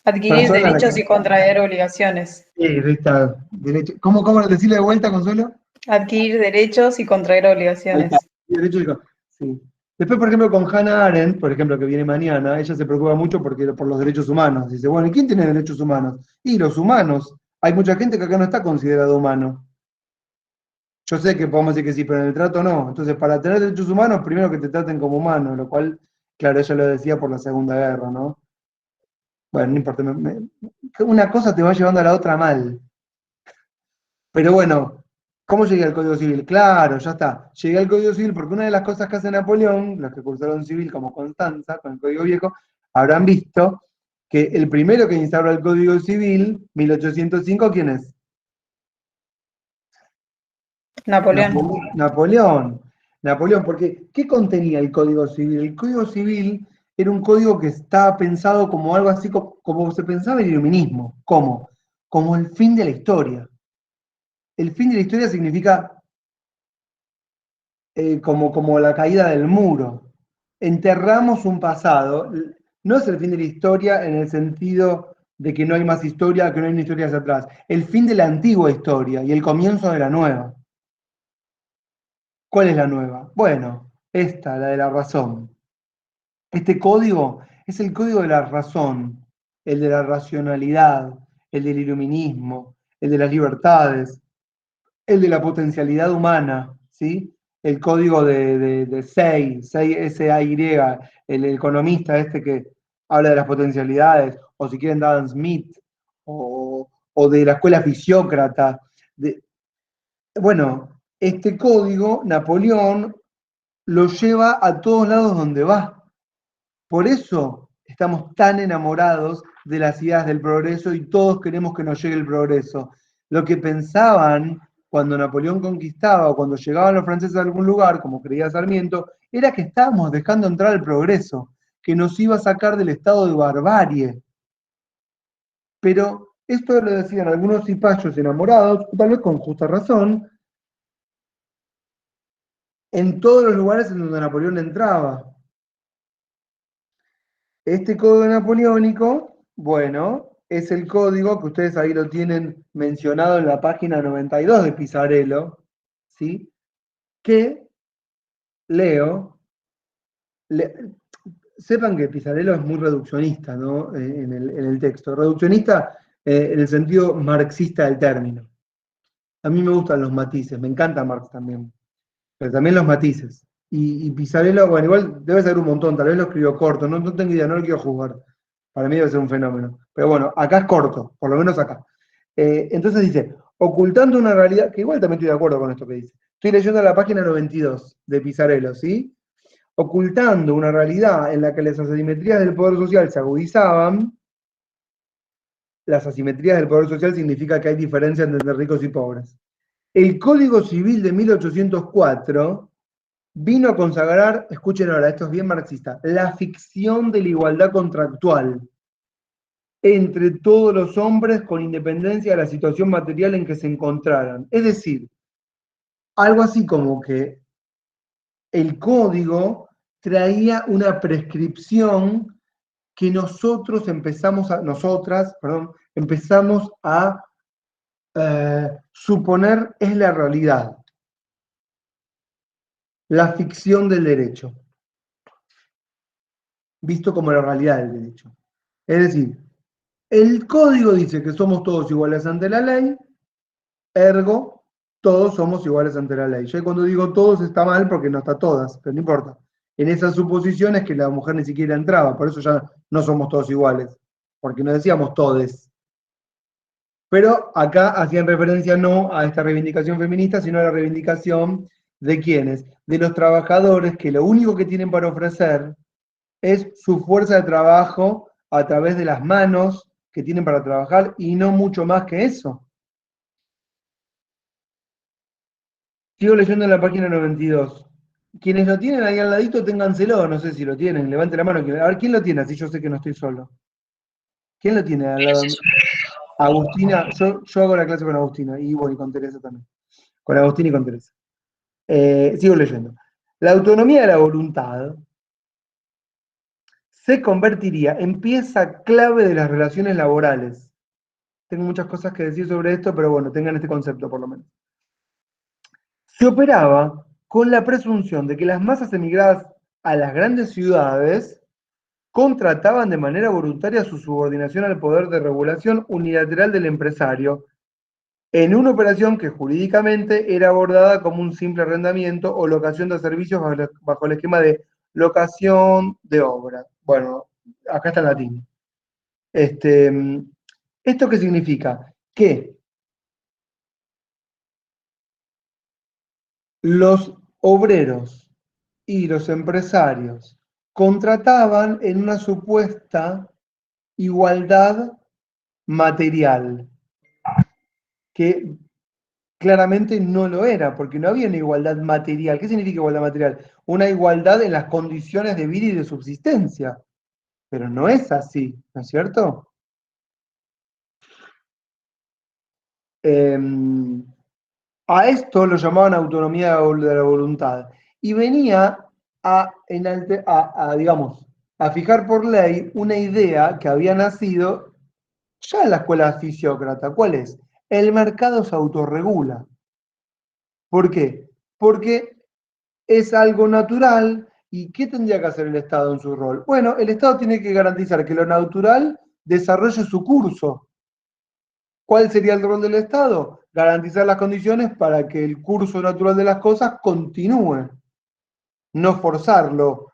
Adquirir persona a la derechos que... y contraer obligaciones. Sí, está, derecho. ¿Cómo decirle de vuelta, Consuelo? Adquirir derechos y contraer Ahí obligaciones. está, derecho sí. Después, por ejemplo, con Hannah Arendt, por ejemplo, que viene mañana, ella se preocupa mucho por los derechos humanos. Dice, bueno, ¿y quién tiene derechos humanos? Y los humanos. Hay mucha gente que acá no está considerado humano. Yo sé que podemos decir que sí, pero en el trato no. Entonces, para tener derechos humanos, primero que te traten como humano, lo cual, claro, ella lo decía por la Segunda Guerra, ¿no? Bueno, no importa, una cosa te va llevando a la otra mal. Pero bueno, ¿cómo llegué al Código Civil? Claro, ya está. Llegué al Código Civil porque una de las cosas que hace Napoleón, los que cursaron civil como Constanza, con el Código Viejo, habrán visto que el primero que instaura el Código Civil, 1805, ¿quién es? Napoleón. Napoleón. Napoleón, porque ¿qué contenía el Código Civil? El Código Civil era un código que estaba pensado como algo así como se pensaba el iluminismo. ¿Cómo? Como el fin de la historia. El fin de la historia significa como la caída del muro. Enterramos un pasado. No es el fin de la historia en el sentido de que no hay más historia, que no hay una historia hacia atrás. El fin de la antigua historia y el comienzo de la nueva. ¿Cuál es la nueva? Bueno, esta, la de la razón. Este código es el código de la razón, el de la racionalidad, el del iluminismo, el de las libertades, el de la potencialidad humana, ¿sí? El código de Say, SAY, el economista este que habla de las potencialidades, o si quieren de Adam Smith, o de la escuela fisiócrata. Bueno, este código, Napoleón lo lleva a todos lados donde va. Por eso estamos tan enamorados de las ideas del progreso y todos queremos que nos llegue el progreso. Lo que pensaban cuando Napoleón conquistaba o cuando llegaban los franceses a algún lugar, como creía Sarmiento, era que estábamos dejando entrar el progreso, que nos iba a sacar del estado de barbarie. Pero esto lo decían algunos cipayos enamorados, tal vez con justa razón, en todos los lugares en donde Napoleón entraba. Este código napoleónico, bueno, es el código que ustedes ahí lo tienen mencionado en la página 92 de Pisarello, ¿sí? Que leo, sepan que Pisarello es muy reduccionista, ¿no? En el texto. Reduccionista en el sentido marxista del término. A mí me gustan los matices, me encanta Marx también, pero también los matices. Y Pisarello, bueno, igual debe ser un montón, tal vez lo escribió corto, no tengo idea, no lo quiero juzgar. Para mí debe ser un fenómeno. Pero bueno, acá es corto, por lo menos acá. Entonces dice, ocultando una realidad, que igual también estoy de acuerdo con esto que dice. Estoy leyendo la página 92 de Pisarello, ¿sí? Ocultando una realidad en la que las asimetrías del poder social se agudizaban. Las asimetrías del poder social significa que hay diferencia entre ricos y pobres. El Código Civil de 1804 vino a consagrar, escuchen ahora, esto es bien marxista, la ficción de la igualdad contractual entre todos los hombres con independencia de la situación material en que se encontraran. Es decir, algo así como que el código traía una prescripción que nosotras empezamos a suponer es la realidad, la ficción del derecho, visto como la realidad del derecho. Es decir, el código dice que somos todos iguales ante la ley, ergo, todos somos iguales ante la ley. Yo cuando digo todos está mal porque no está todas, pero no importa. En esas suposiciones que la mujer ni siquiera entraba, por eso ya no somos todos iguales, porque no decíamos todes. Pero acá hacían referencia no a esta reivindicación feminista, sino a la reivindicación de quienes, de los trabajadores que lo único que tienen para ofrecer es su fuerza de trabajo a través de las manos que tienen para trabajar y no mucho más que eso. Sigo leyendo en la página 92. Quienes lo tienen ahí al ladito, ténganselo, no sé si lo tienen, levante la mano. A ver, ¿quién lo tiene? Así yo sé que no estoy solo. ¿Quién lo tiene al lado? Agustina, yo hago la clase con Agustina y voy con Teresa también. Con Agustina y con Teresa. Sigo leyendo. La autonomía de la voluntad se convertiría en pieza clave de las relaciones laborales. Tengo muchas cosas que decir sobre esto, pero bueno, tengan este concepto por lo menos. Se operaba con la presunción de que las masas emigradas a las grandes ciudades contrataban de manera voluntaria su subordinación al poder de regulación unilateral del empresario, en una operación que jurídicamente era abordada como un simple arrendamiento o locación de servicios bajo el esquema de locación de obra. Bueno, acá está en latín. ¿Esto qué significa? Que los obreros y los empresarios contrataban en una supuesta igualdad material, que claramente no lo era, porque no había una igualdad material. ¿Qué significa igualdad material? Una igualdad en las condiciones de vida y de subsistencia. Pero no es así, ¿no es cierto? A esto lo llamaban autonomía de la voluntad. Y venía digamos, a fijar por ley una idea que había nacido ya en la escuela fisiócrata. ¿Cuál es? El mercado se autorregula. ¿Por qué? Porque es algo natural. ¿Y qué tendría que hacer el Estado en su rol? Bueno, el Estado tiene que garantizar que lo natural desarrolle su curso. ¿Cuál sería el rol del Estado? Garantizar las condiciones para que el curso natural de las cosas continúe. No forzarlo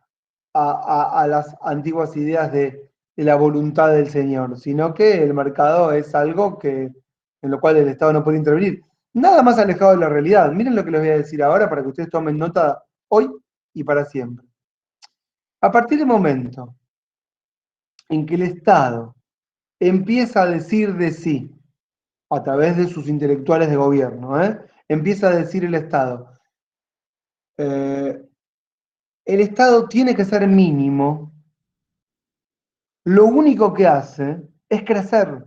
a las antiguas ideas de la voluntad del Señor, sino que el mercado es algo en lo cual el Estado no puede intervenir. Nada más alejado de la realidad. Miren lo que les voy a decir ahora para que ustedes tomen nota hoy y para siempre. A partir del momento en que el Estado empieza a decir de sí, a través de sus intelectuales de gobierno, empieza a decir el Estado tiene que ser mínimo, lo único que hace es crecer.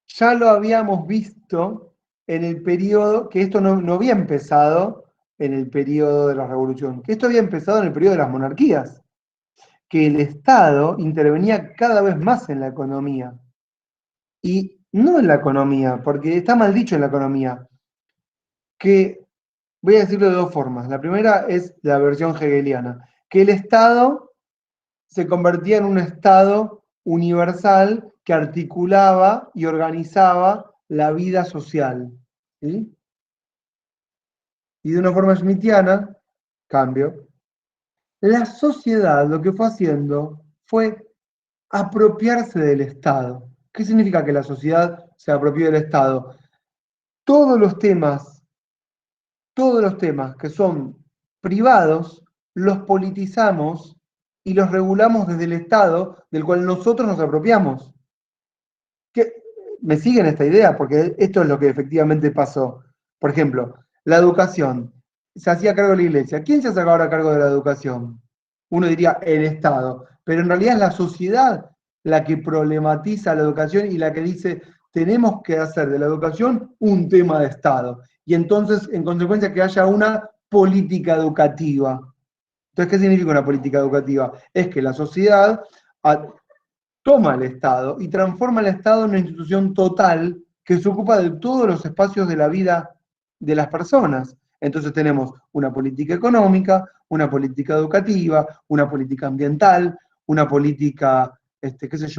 Ya lo habíamos visto en el periodo, que esto no había empezado en el periodo de la Revolución, que esto había empezado en el periodo de las monarquías, que el Estado intervenía cada vez más en la economía. Y no en la economía, porque está mal dicho en la economía, que voy a decirlo de dos formas. La primera es la versión hegeliana, que el Estado se convertía en un Estado universal que articulaba y organizaba la vida social. ¿Sí? Y de una forma smithiana, cambio, la sociedad lo que fue haciendo fue apropiarse del Estado. ¿Qué significa que la sociedad se apropió del Estado? Todos los temas que son privados, los politizamos y los regulamos desde el Estado, del cual nosotros nos apropiamos. ¿Me siguen esta idea? Porque esto es lo que efectivamente pasó. Por ejemplo, la educación. Se hacía cargo de la iglesia. ¿Quién se hace ahora cargo de la educación? Uno diría el Estado. Pero en realidad es la sociedad la que problematiza la educación y la que dice, tenemos que hacer de la educación un tema de Estado. Y entonces, en consecuencia, que haya una política educativa. Entonces, ¿qué significa una política educativa? Es que la sociedad toma al Estado y transforma al Estado en una institución total que se ocupa de todos los espacios de la vida de las personas. Entonces tenemos una política económica, una política educativa, una política ambiental, una política,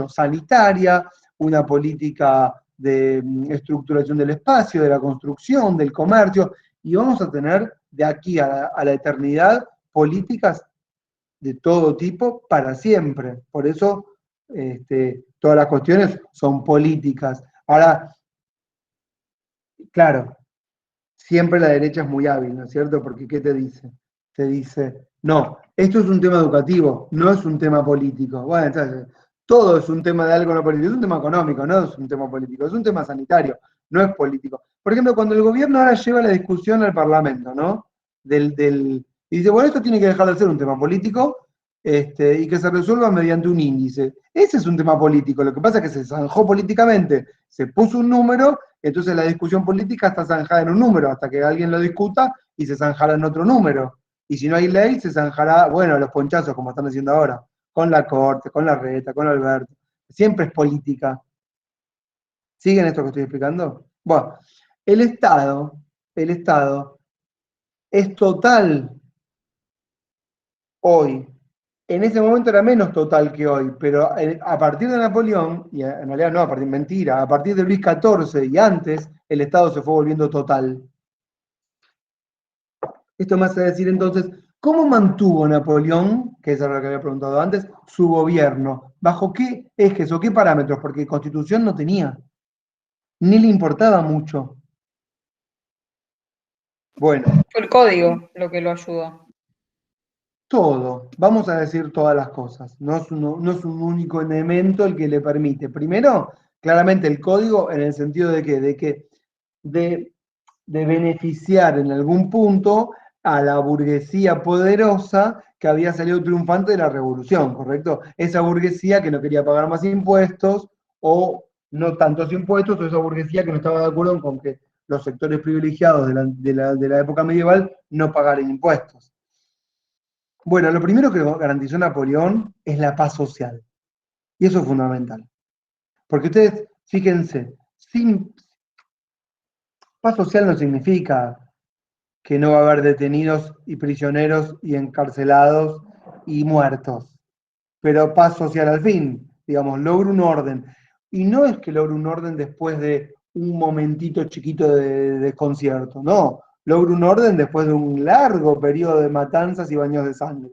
sanitaria, una política de estructuración del espacio, de la construcción, del comercio, y vamos a tener de aquí a la eternidad políticas de todo tipo para siempre. Por eso todas las cuestiones son políticas. Ahora, claro, siempre la derecha es muy hábil, ¿no es cierto? Porque ¿qué te dice? Te dice, no, esto es un tema educativo, no es un tema político. Bueno, entonces, todo es un tema de algo no político, es un tema económico, no es un tema político, es un tema sanitario, no es político. Por ejemplo, cuando el gobierno ahora lleva la discusión al Parlamento, ¿no? Y dice, bueno, esto tiene que dejar de ser un tema político, y que se resuelva mediante un índice. Ese es un tema político, lo que pasa es que se zanjó políticamente, se puso un número, entonces la discusión política está zanjada en un número, hasta que alguien lo discuta y se zanjará en otro número. Y si no hay ley, se zanjará, bueno, los ponchazos, como están haciendo ahora. con la Corte, con la Reta, con Alberto. Siempre es política. ¿Siguen esto que estoy explicando? Bueno, el Estado es total hoy. En ese momento era menos total que hoy, pero a partir de Napoleón, y en realidad no, mentira, a partir de Luis XIV y antes, el Estado se fue volviendo total. Esto me hace decir entonces, ¿cómo mantuvo Napoleón, que es lo que había preguntado antes, su gobierno? ¿Bajo qué ejes o qué parámetros? Porque Constitución no tenía, ni le importaba mucho. Bueno, Fue el código lo que lo ayudó. todo, vamos a decir todas las cosas, no es un único elemento el que le permite. Primero, claramente el código en el sentido de que de beneficiar en algún punto a la burguesía poderosa que había salido triunfante de la revolución, ¿correcto? Esa burguesía que no quería pagar más impuestos o no tantos impuestos, o esa burguesía que no estaba de acuerdo con que los sectores privilegiados de la época medieval no pagaran impuestos. Bueno, lo primero que garantizó Napoleón es la paz social. Y eso es fundamental. Porque ustedes, fíjense, paz social no significa que no va a haber detenidos y prisioneros y encarcelados y muertos. Pero paz social al fin, digamos, logra un orden. Y no es que logre un orden después de un momentito chiquito de desconcierto, no, logra un orden después de un largo periodo de matanzas y baños de sangre.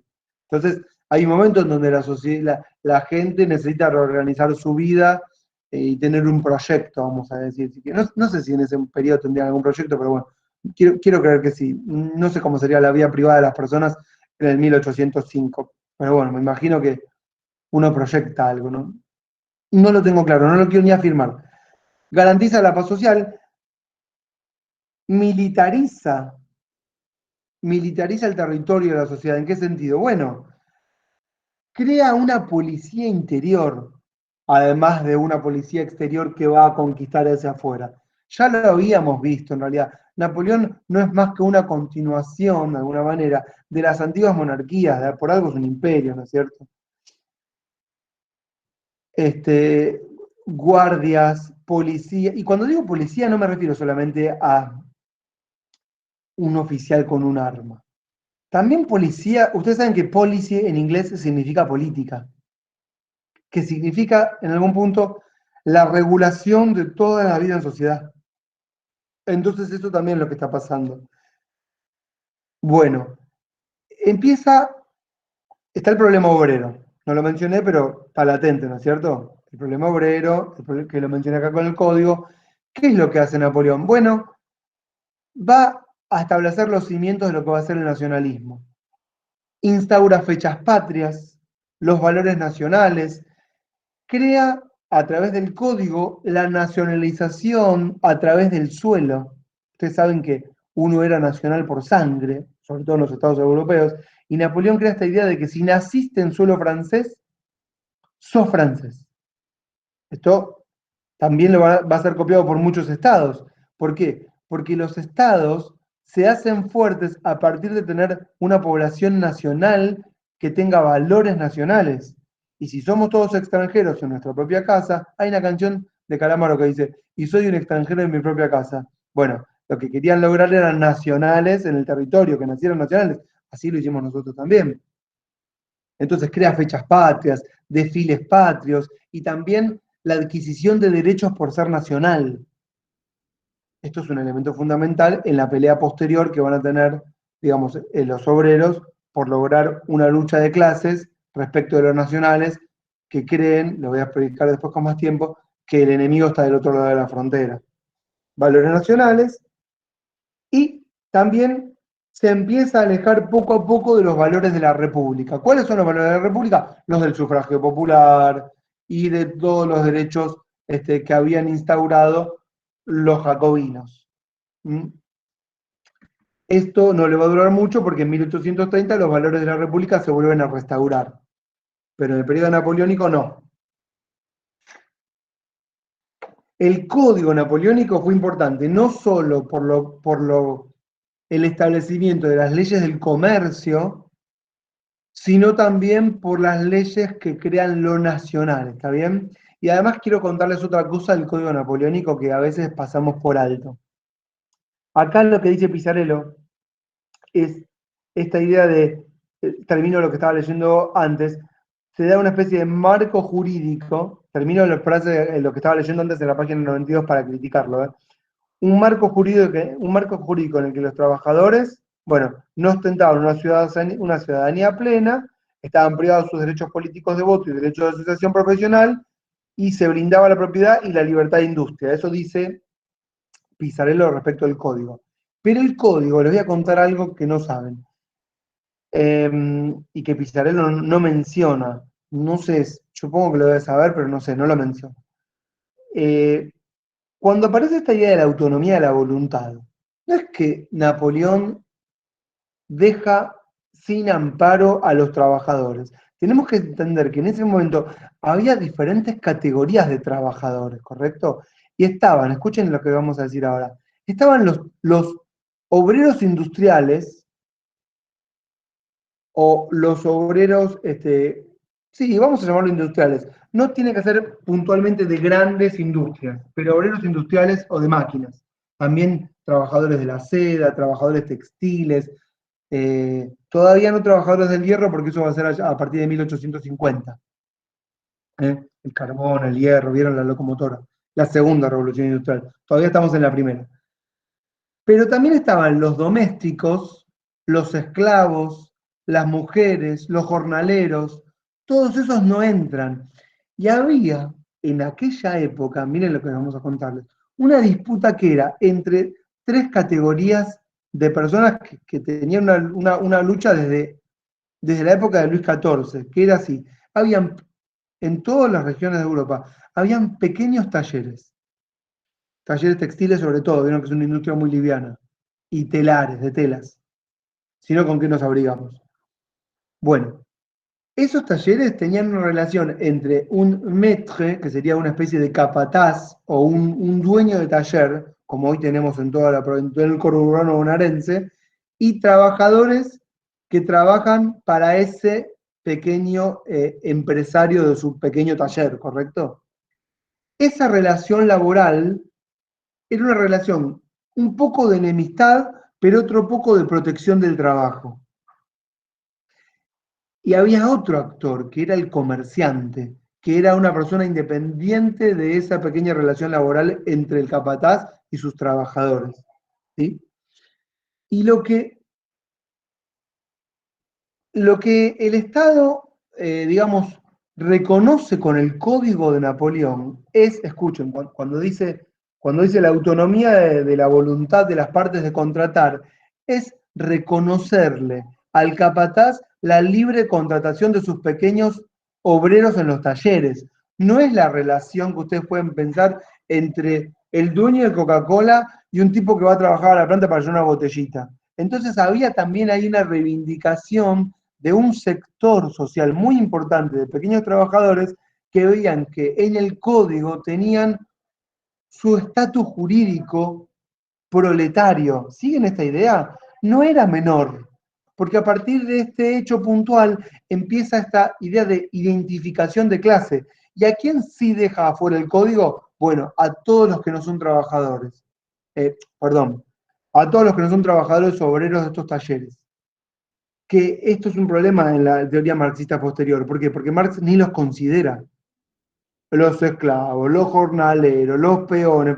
Entonces, hay momentos en donde la gente necesita reorganizar su vida y tener un proyecto, vamos a decir. Así que no sé si en ese periodo tendrían algún proyecto, pero bueno, quiero creer que sí. No sé cómo sería la vida privada de las personas en el 1805, pero bueno, me imagino que uno proyecta algo, ¿no? No lo tengo claro, no lo quiero ni afirmar. Garantiza la paz social, militariza el territorio de la sociedad. ¿En qué sentido? Bueno, crea una policía interior, además de una policía exterior que va a conquistar hacia afuera. Ya lo habíamos visto en realidad. Napoleón no es más que una continuación, de alguna manera, de las antiguas monarquías, por algo es un imperio, ¿no es cierto? Guardias, policía, y cuando digo policía no me refiero solamente a un oficial con un arma. También policía, ustedes saben que policy en inglés significa política, que significa en algún punto la regulación de toda la vida en sociedad. Entonces eso también es lo que está pasando. Bueno, está el problema obrero. No lo mencioné, pero está latente, ¿no es cierto? El problema obrero, que lo mencioné acá con el código. ¿Qué es lo que hace Napoleón? Bueno, va a establecer los cimientos de lo que va a ser el nacionalismo. Instaura fechas patrias, los valores nacionales, crea a través del código la nacionalización a través del suelo. Ustedes saben que uno era nacional por sangre, sobre todo en los estados europeos, y Napoleón crea esta idea de que si naciste en suelo francés, sos francés. Esto también va a ser copiado por muchos estados. ¿Por qué? Porque los estados se hacen fuertes a partir de tener una población nacional que tenga valores nacionales. Y si somos todos extranjeros en nuestra propia casa, hay una canción de Calamaro que dice, y soy un extranjero en mi propia casa. Bueno, lo que querían lograr eran nacionales en el territorio, que nacieran nacionales. Así lo hicimos nosotros también. Entonces crea fechas patrias, desfiles patrios y también la adquisición de derechos por ser nacional. Esto es un elemento fundamental en la pelea posterior que van a tener, digamos, los obreros por lograr una lucha de clases respecto de los nacionales que creen, lo voy a explicar después con más tiempo, que el enemigo está del otro lado de la frontera. Valores nacionales y también se empieza a alejar poco a poco de los valores de la República. ¿Cuáles son los valores de la República? Los del sufragio popular y de todos los derechos que habían instaurado los jacobinos. ¿Mm? Esto no le va a durar mucho porque en 1830 los valores de la República se vuelven a restaurar, pero en el periodo napoleónico no. El código napoleónico fue importante, no solo por el establecimiento de las leyes del comercio, sino también por las leyes que crean lo nacional, ¿está bien? Y además quiero contarles otra cosa del Código Napoleónico que a veces pasamos por alto. Acá lo que dice Pizarello es esta idea de, termino lo que estaba leyendo antes, se da una especie de marco jurídico, termino la frase, lo que estaba leyendo antes en la página 92 para criticarlo, un marco jurídico en el que los trabajadores, bueno, no ostentaban una ciudadanía plena, estaban privados de sus derechos políticos de voto y derechos de asociación profesional, y se brindaba la propiedad y la libertad de industria. Eso dice Pizarello respecto al código. Pero el código, les voy a contar algo que no saben, y que Pizarello no menciona. No sé, supongo que lo debe saber, pero no sé, no lo menciona. Cuando aparece esta idea de la autonomía de la voluntad, no es que Napoleón deja sin amparo a los trabajadores. Tenemos que entender que en ese momento había diferentes categorías de trabajadores, ¿correcto? Y estaban, escuchen lo que vamos a decir ahora, estaban los obreros industriales o los obreros, sí, vamos a llamarlo industriales. No tiene que ser puntualmente de grandes industrias, pero obreros industriales o de máquinas. También trabajadores de la seda, trabajadores textiles, todavía no trabajadores del hierro, porque eso va a ser a partir de 1850. El carbón, el hierro, vieron la locomotora, la segunda revolución industrial. Todavía estamos en la primera. Pero también estaban los domésticos, los esclavos, las mujeres, los jornaleros, todos esos no entran. Y había en aquella época, miren lo que vamos a contarles, una disputa que era entre tres categorías de personas que tenían una lucha desde la época de Luis XIV, que era así. Habían, en todas las regiones de Europa, habían pequeños talleres textiles sobre todo, vieron que es una industria muy liviana, y telares, de telas, sino con qué nos abrigamos. Bueno, esos talleres tenían una relación entre un maître, que sería una especie de capataz, o un dueño de taller, como hoy tenemos en toda en el conurbano bonaerense, y trabajadores que trabajan para ese pequeño empresario de su pequeño taller, ¿correcto? Esa relación laboral era una relación un poco de enemistad, pero otro poco de protección del trabajo. Y había otro actor, que era el comerciante, que era una persona independiente de esa pequeña relación laboral entre el capataz y sus trabajadores. ¿Sí? Y lo que el Estado, digamos, reconoce con el Código de Napoleón es, escuchen, cuando dice la autonomía de la voluntad de las partes de contratar, es reconocerle al capataz la libre contratación de sus pequeños obreros en los talleres. No es la relación que ustedes pueden pensar entre el dueño de Coca-Cola y un tipo que va a trabajar a la planta para llenar una botellita. Entonces había también ahí una reivindicación de un sector social muy importante de pequeños trabajadores que veían que en el código tenían su estatus jurídico proletario. ¿Siguen esta idea? No era menor, porque a partir de este hecho puntual empieza esta idea de identificación de clase. ¿Y a quién sí deja afuera el código? Bueno, a todos los que no son trabajadores. A todos los que no son trabajadores o obreros de estos talleres. Que esto es un problema en la teoría marxista posterior. ¿Por qué? Porque Marx ni los considera. Los esclavos, los jornaleros, los peones,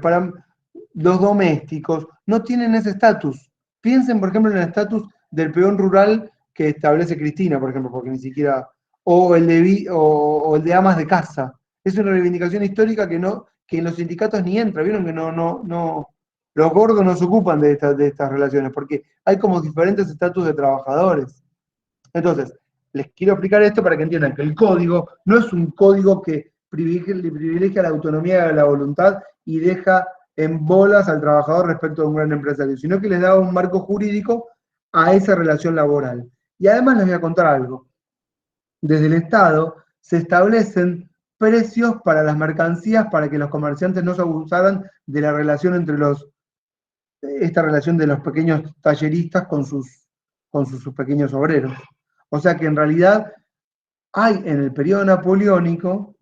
los domésticos, no tienen ese estatus. Piensen, por ejemplo, en el estatus del peón rural que establece Cristina, por ejemplo, porque ni siquiera, o el de amas de casa. Es una reivindicación histórica que en los sindicatos ni entra. Vieron que los gordos no se ocupan de estas relaciones, porque hay como diferentes estatus de trabajadores. Entonces, les quiero explicar esto para que entiendan que el código no es un código que privilegia la autonomía de la voluntad y deja en bolas al trabajador respecto a un gran empresario, sino que les da un marco jurídico a esa relación laboral. Y además les voy a contar algo. Desde el Estado se establecen precios para las mercancías para que los comerciantes no se abusaran de la relación entre esta relación de los pequeños talleristas con sus pequeños obreros. O sea que en realidad hay en el periodo napoleónico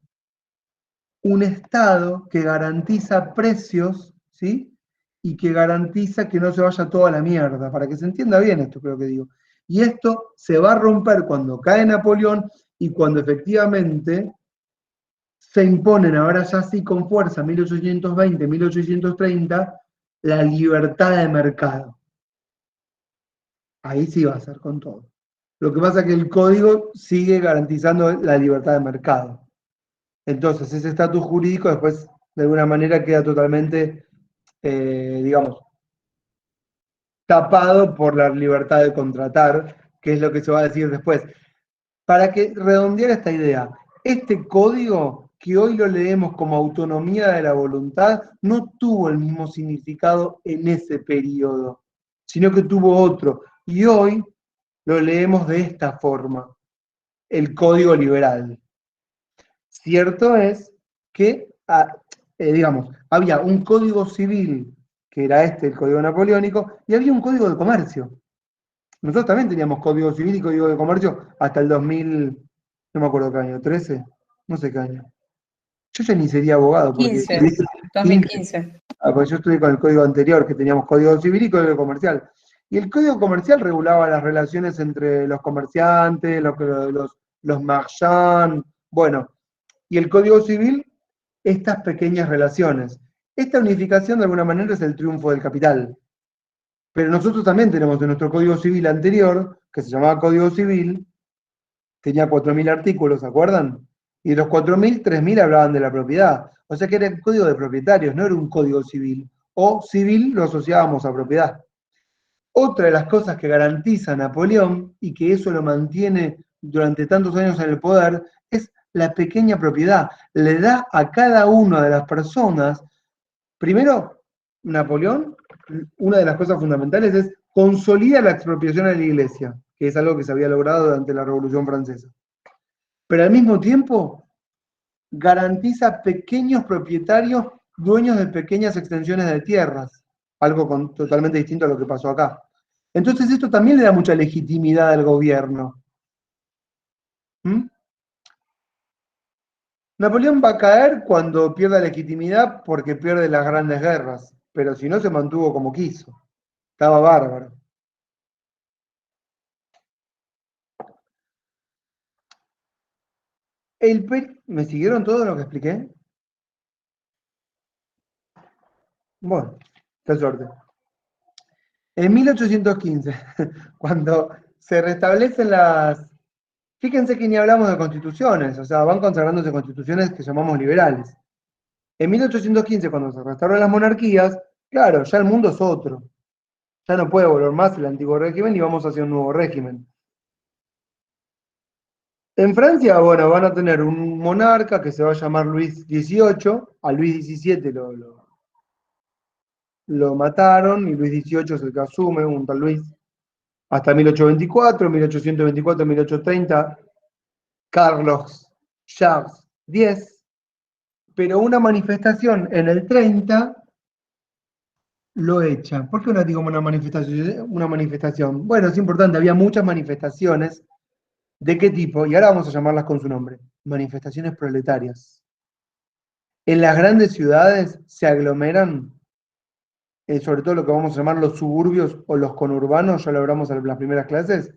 un Estado que garantiza precios, ¿sí? Y que garantiza que no se vaya toda la mierda, para que se entienda bien esto, creo que digo. Y esto se va a romper cuando cae Napoleón y cuando efectivamente se imponen, ahora ya sí con fuerza, 1820, 1830, la libertad de mercado. Ahí sí va a ser con todo. Lo que pasa es que el código sigue garantizando la libertad de mercado. Entonces, ese estatus jurídico después, de alguna manera, queda totalmente, digamos, tapado por la libertad de contratar, que es lo que se va a decir después. Para que redondear esta idea, este código que hoy lo leemos como autonomía de la voluntad no tuvo el mismo significado en ese periodo, sino que tuvo otro. Y hoy lo leemos de esta forma, el código liberal. Cierto es que, digamos, había un código civil, que era el código napoleónico, y había un código de comercio. Nosotros también teníamos código civil y código de comercio hasta el 2000, no me acuerdo qué año, 13, no sé qué año. Yo ya ni sería abogado, porque 15, 15, 2015. porque yo estuve con el código anterior, que teníamos código civil y código comercial. Y el código comercial regulaba las relaciones entre los comerciantes, los marchands, bueno, y el código civil, estas pequeñas relaciones. Esta unificación de alguna manera es el triunfo del capital. Pero nosotros también tenemos en nuestro código civil anterior, que se llamaba Código Civil, tenía 4.000 artículos, ¿se acuerdan? Y de los 4.000, 3.000 hablaban de la propiedad. O sea que era el código de propietarios, no era un código civil. O civil lo asociábamos a propiedad. Otra de las cosas que garantiza Napoleón, y que eso lo mantiene durante tantos años en el poder, es la pequeña propiedad. Le da a cada una de las personas, primero, Napoleón, una de las cosas fundamentales es consolida la expropiación de la iglesia, que es algo que se había logrado durante la Revolución Francesa. Pero al mismo tiempo, garantiza pequeños propietarios, dueños de pequeñas extensiones de tierras, algo totalmente distinto a lo que pasó acá. Entonces esto también le da mucha legitimidad al gobierno. ¿Mm? Napoleón va a caer cuando pierda legitimidad porque pierde las grandes guerras, pero si no se mantuvo como quiso. Estaba bárbaro. ¿Me siguieron todo lo que expliqué? Bueno, qué suerte. En 1815, cuando se restablecen las... Fíjense que ni hablamos de constituciones, o sea, van consagrándose constituciones que llamamos liberales. En 1815, cuando se restauran las monarquías, claro, ya el mundo es otro. Ya no puede volver más el antiguo régimen y vamos hacia un nuevo régimen. En Francia, bueno, van a tener un monarca que se va a llamar Luis XVIII, a Luis XVII lo mataron y Luis XVIII es el que asume, un tal Luis, hasta 1824, 1824, 1830, Carlos Charles X, pero una manifestación en el 30 lo echa. ¿Por qué no digo una manifestación? Una manifestación. Bueno, es importante, había muchas manifestaciones. ¿De qué tipo? Y ahora vamos a llamarlas con su nombre. Manifestaciones proletarias. En las grandes ciudades se aglomeran, sobre todo lo que vamos a llamar los suburbios o los conurbanos, ya lo hablamos en las primeras clases,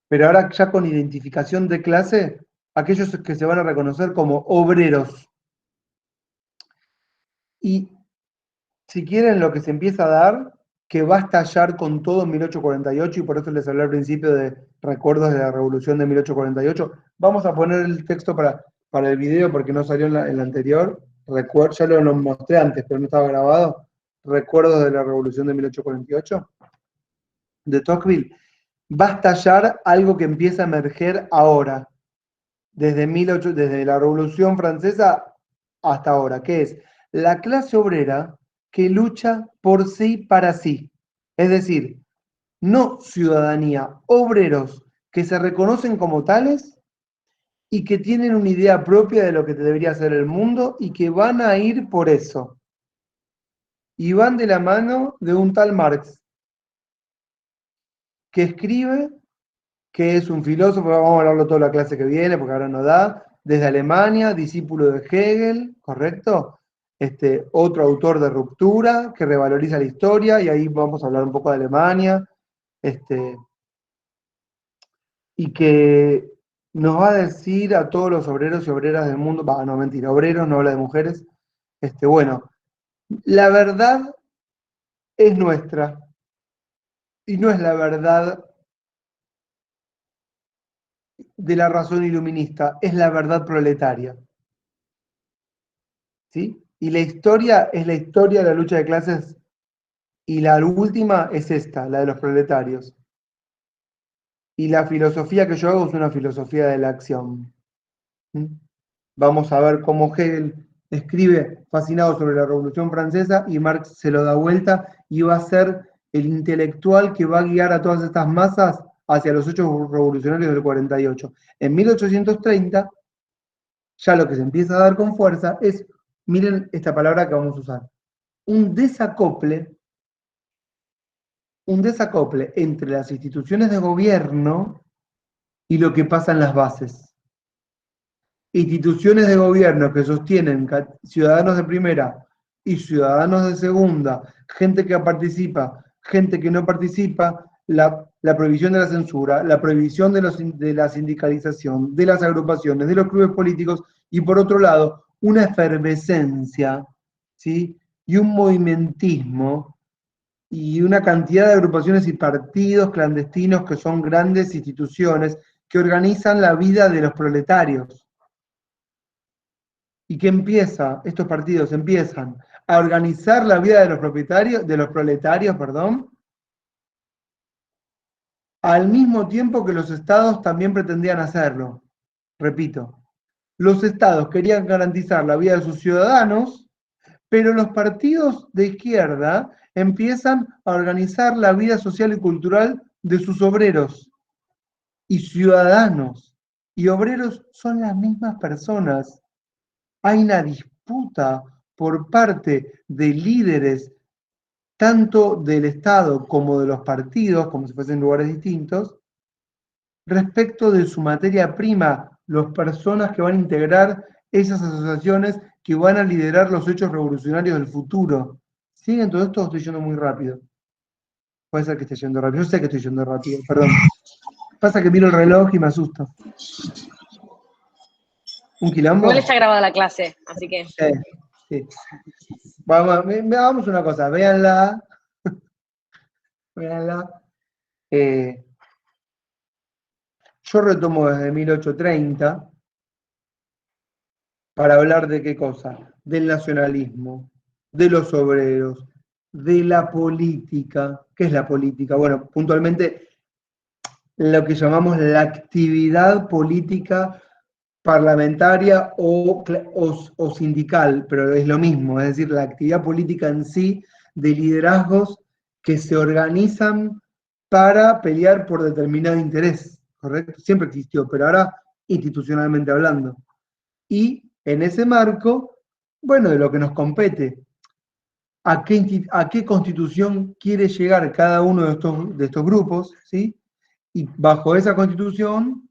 pero ahora ya con identificación de clase, aquellos que se van a reconocer como obreros. Y si quieren, lo que se empieza a dar, que va a estallar con todo en 1848, y por eso les hablé al principio de recuerdos de la revolución de 1848. Vamos a poner el texto para el video porque no salió en la anterior. Ya lo mostré antes, pero no estaba grabado. Recuerdos de la revolución de 1848, de Tocqueville. Va a estallar algo que empieza a emerger ahora, desde la Revolución Francesa hasta ahora, que es la clase obrera que lucha por sí para sí. Es decir, no ciudadanía, obreros que se reconocen como tales y que tienen una idea propia de lo que debería ser el mundo y que van a ir por eso. Y van de la mano de un tal Marx, que escribe que es un filósofo, vamos a hablarlo toda la clase que viene, porque ahora no da, desde Alemania, discípulo de Hegel, ¿correcto? Otro autor de ruptura, que revaloriza la historia, y ahí vamos a hablar un poco de Alemania, y que nos va a decir a todos los obreros y obreras del mundo, no, mentira, obreros, no habla de mujeres, bueno, la verdad es nuestra, y no es la verdad de la razón iluminista, es la verdad proletaria. ¿Sí? Y la historia es la historia de la lucha de clases, y la última es esta, la de los proletarios. Y la filosofía que yo hago es una filosofía de la acción. ¿Mm? Vamos a ver cómo Hegel escribe fascinado sobre la Revolución Francesa y Marx se lo da vuelta y va a ser el intelectual que va a guiar a todas estas masas hacia los hechos revolucionarios del 48. En 1830, ya lo que se empieza a dar con fuerza es, miren esta palabra que vamos a usar, un desacople entre las instituciones de gobierno y lo que pasa en las bases. Instituciones de gobierno que sostienen ciudadanos de primera y ciudadanos de segunda, gente que participa, gente que no participa, la prohibición de la censura, la prohibición de la sindicalización, de las agrupaciones, de los clubes políticos, y por otro lado, una efervescencia, ¿sí? Y un movimentismo y una cantidad de agrupaciones y partidos clandestinos que son grandes instituciones que organizan la vida de los proletarios. ¿Y qué empieza? Estos partidos empiezan a organizar la vida de los proletarios, al mismo tiempo que los estados también pretendían hacerlo. Repito, los estados querían garantizar la vida de sus ciudadanos, pero los partidos de izquierda empiezan a organizar la vida social y cultural de sus obreros. Y ciudadanos y obreros son las mismas personas. Hay una disputa por parte de líderes, tanto del Estado como de los partidos, como si fuesen lugares distintos, respecto de su materia prima, las personas que van a integrar esas asociaciones que van a liderar los hechos revolucionarios del futuro. ¿Siguen todo esto o estoy yendo muy rápido? Puede ser que esté yendo rápido, yo sé que estoy yendo rápido, perdón. Pasa que miro el reloj y me asusta. ¿Un quilombo? Igual está grabada la clase, así que... Sí. Vamos una cosa, véanla. Véanla. Yo retomo desde 1830 para hablar de qué cosa, del nacionalismo, de los obreros, de la política. ¿Qué es la política? Bueno, puntualmente lo que llamamos la actividad política parlamentaria o sindical, pero es lo mismo, es decir, la actividad política en sí de liderazgos que se organizan para pelear por determinado interés, ¿correcto? Siempre existió, pero ahora institucionalmente hablando. Y en ese marco, bueno, de lo que nos compete, ¿a qué constitución quiere llegar cada uno de estos grupos? ¿Sí? Y bajo esa constitución,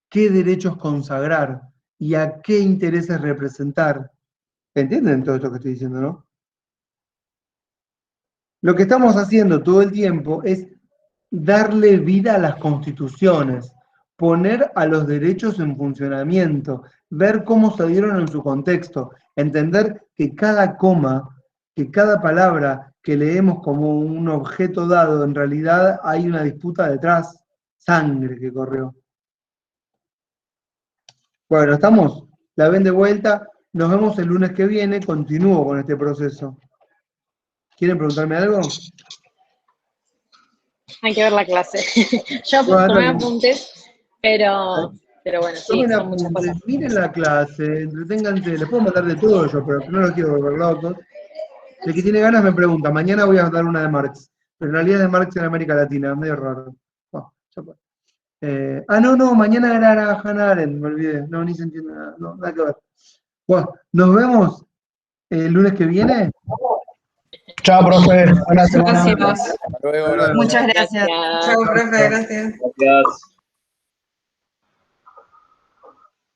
¿qué derechos consagrar? ¿Y a qué intereses representar? ¿Entienden todo esto que estoy diciendo, no? Lo que estamos haciendo todo el tiempo es darle vida a las constituciones, poner a los derechos en funcionamiento, ver cómo se dieron en su contexto, entender que cada coma, que cada palabra que leemos como un objeto dado, en realidad hay una disputa detrás, sangre que corrió. Bueno, ¿estamos? La ven de vuelta. Nos vemos el lunes que viene. Continúo con este proceso. ¿Quieren preguntarme algo? Hay que ver la clase. Yo tomé apuntes, pero bueno, sí, Tomen son muchas apuntes, cosas. miren la clase, entreténganse. Les puedo mandar de todo yo, pero no los quiero volver locos. El que tiene ganas me pregunta. Mañana voy a dar una de Marx. Pero en realidad es de Marx en América Latina. Medio raro. No, mañana era Hannah Arendt, me olvidé. No, ni se entiende nada. No, nada que ver. Bueno, nos vemos el lunes que viene. Chao, profe. Buena semana. Gracias. Hasta luego. Muchas gracias. Gracias. Chao, profe, gracias. Gracias.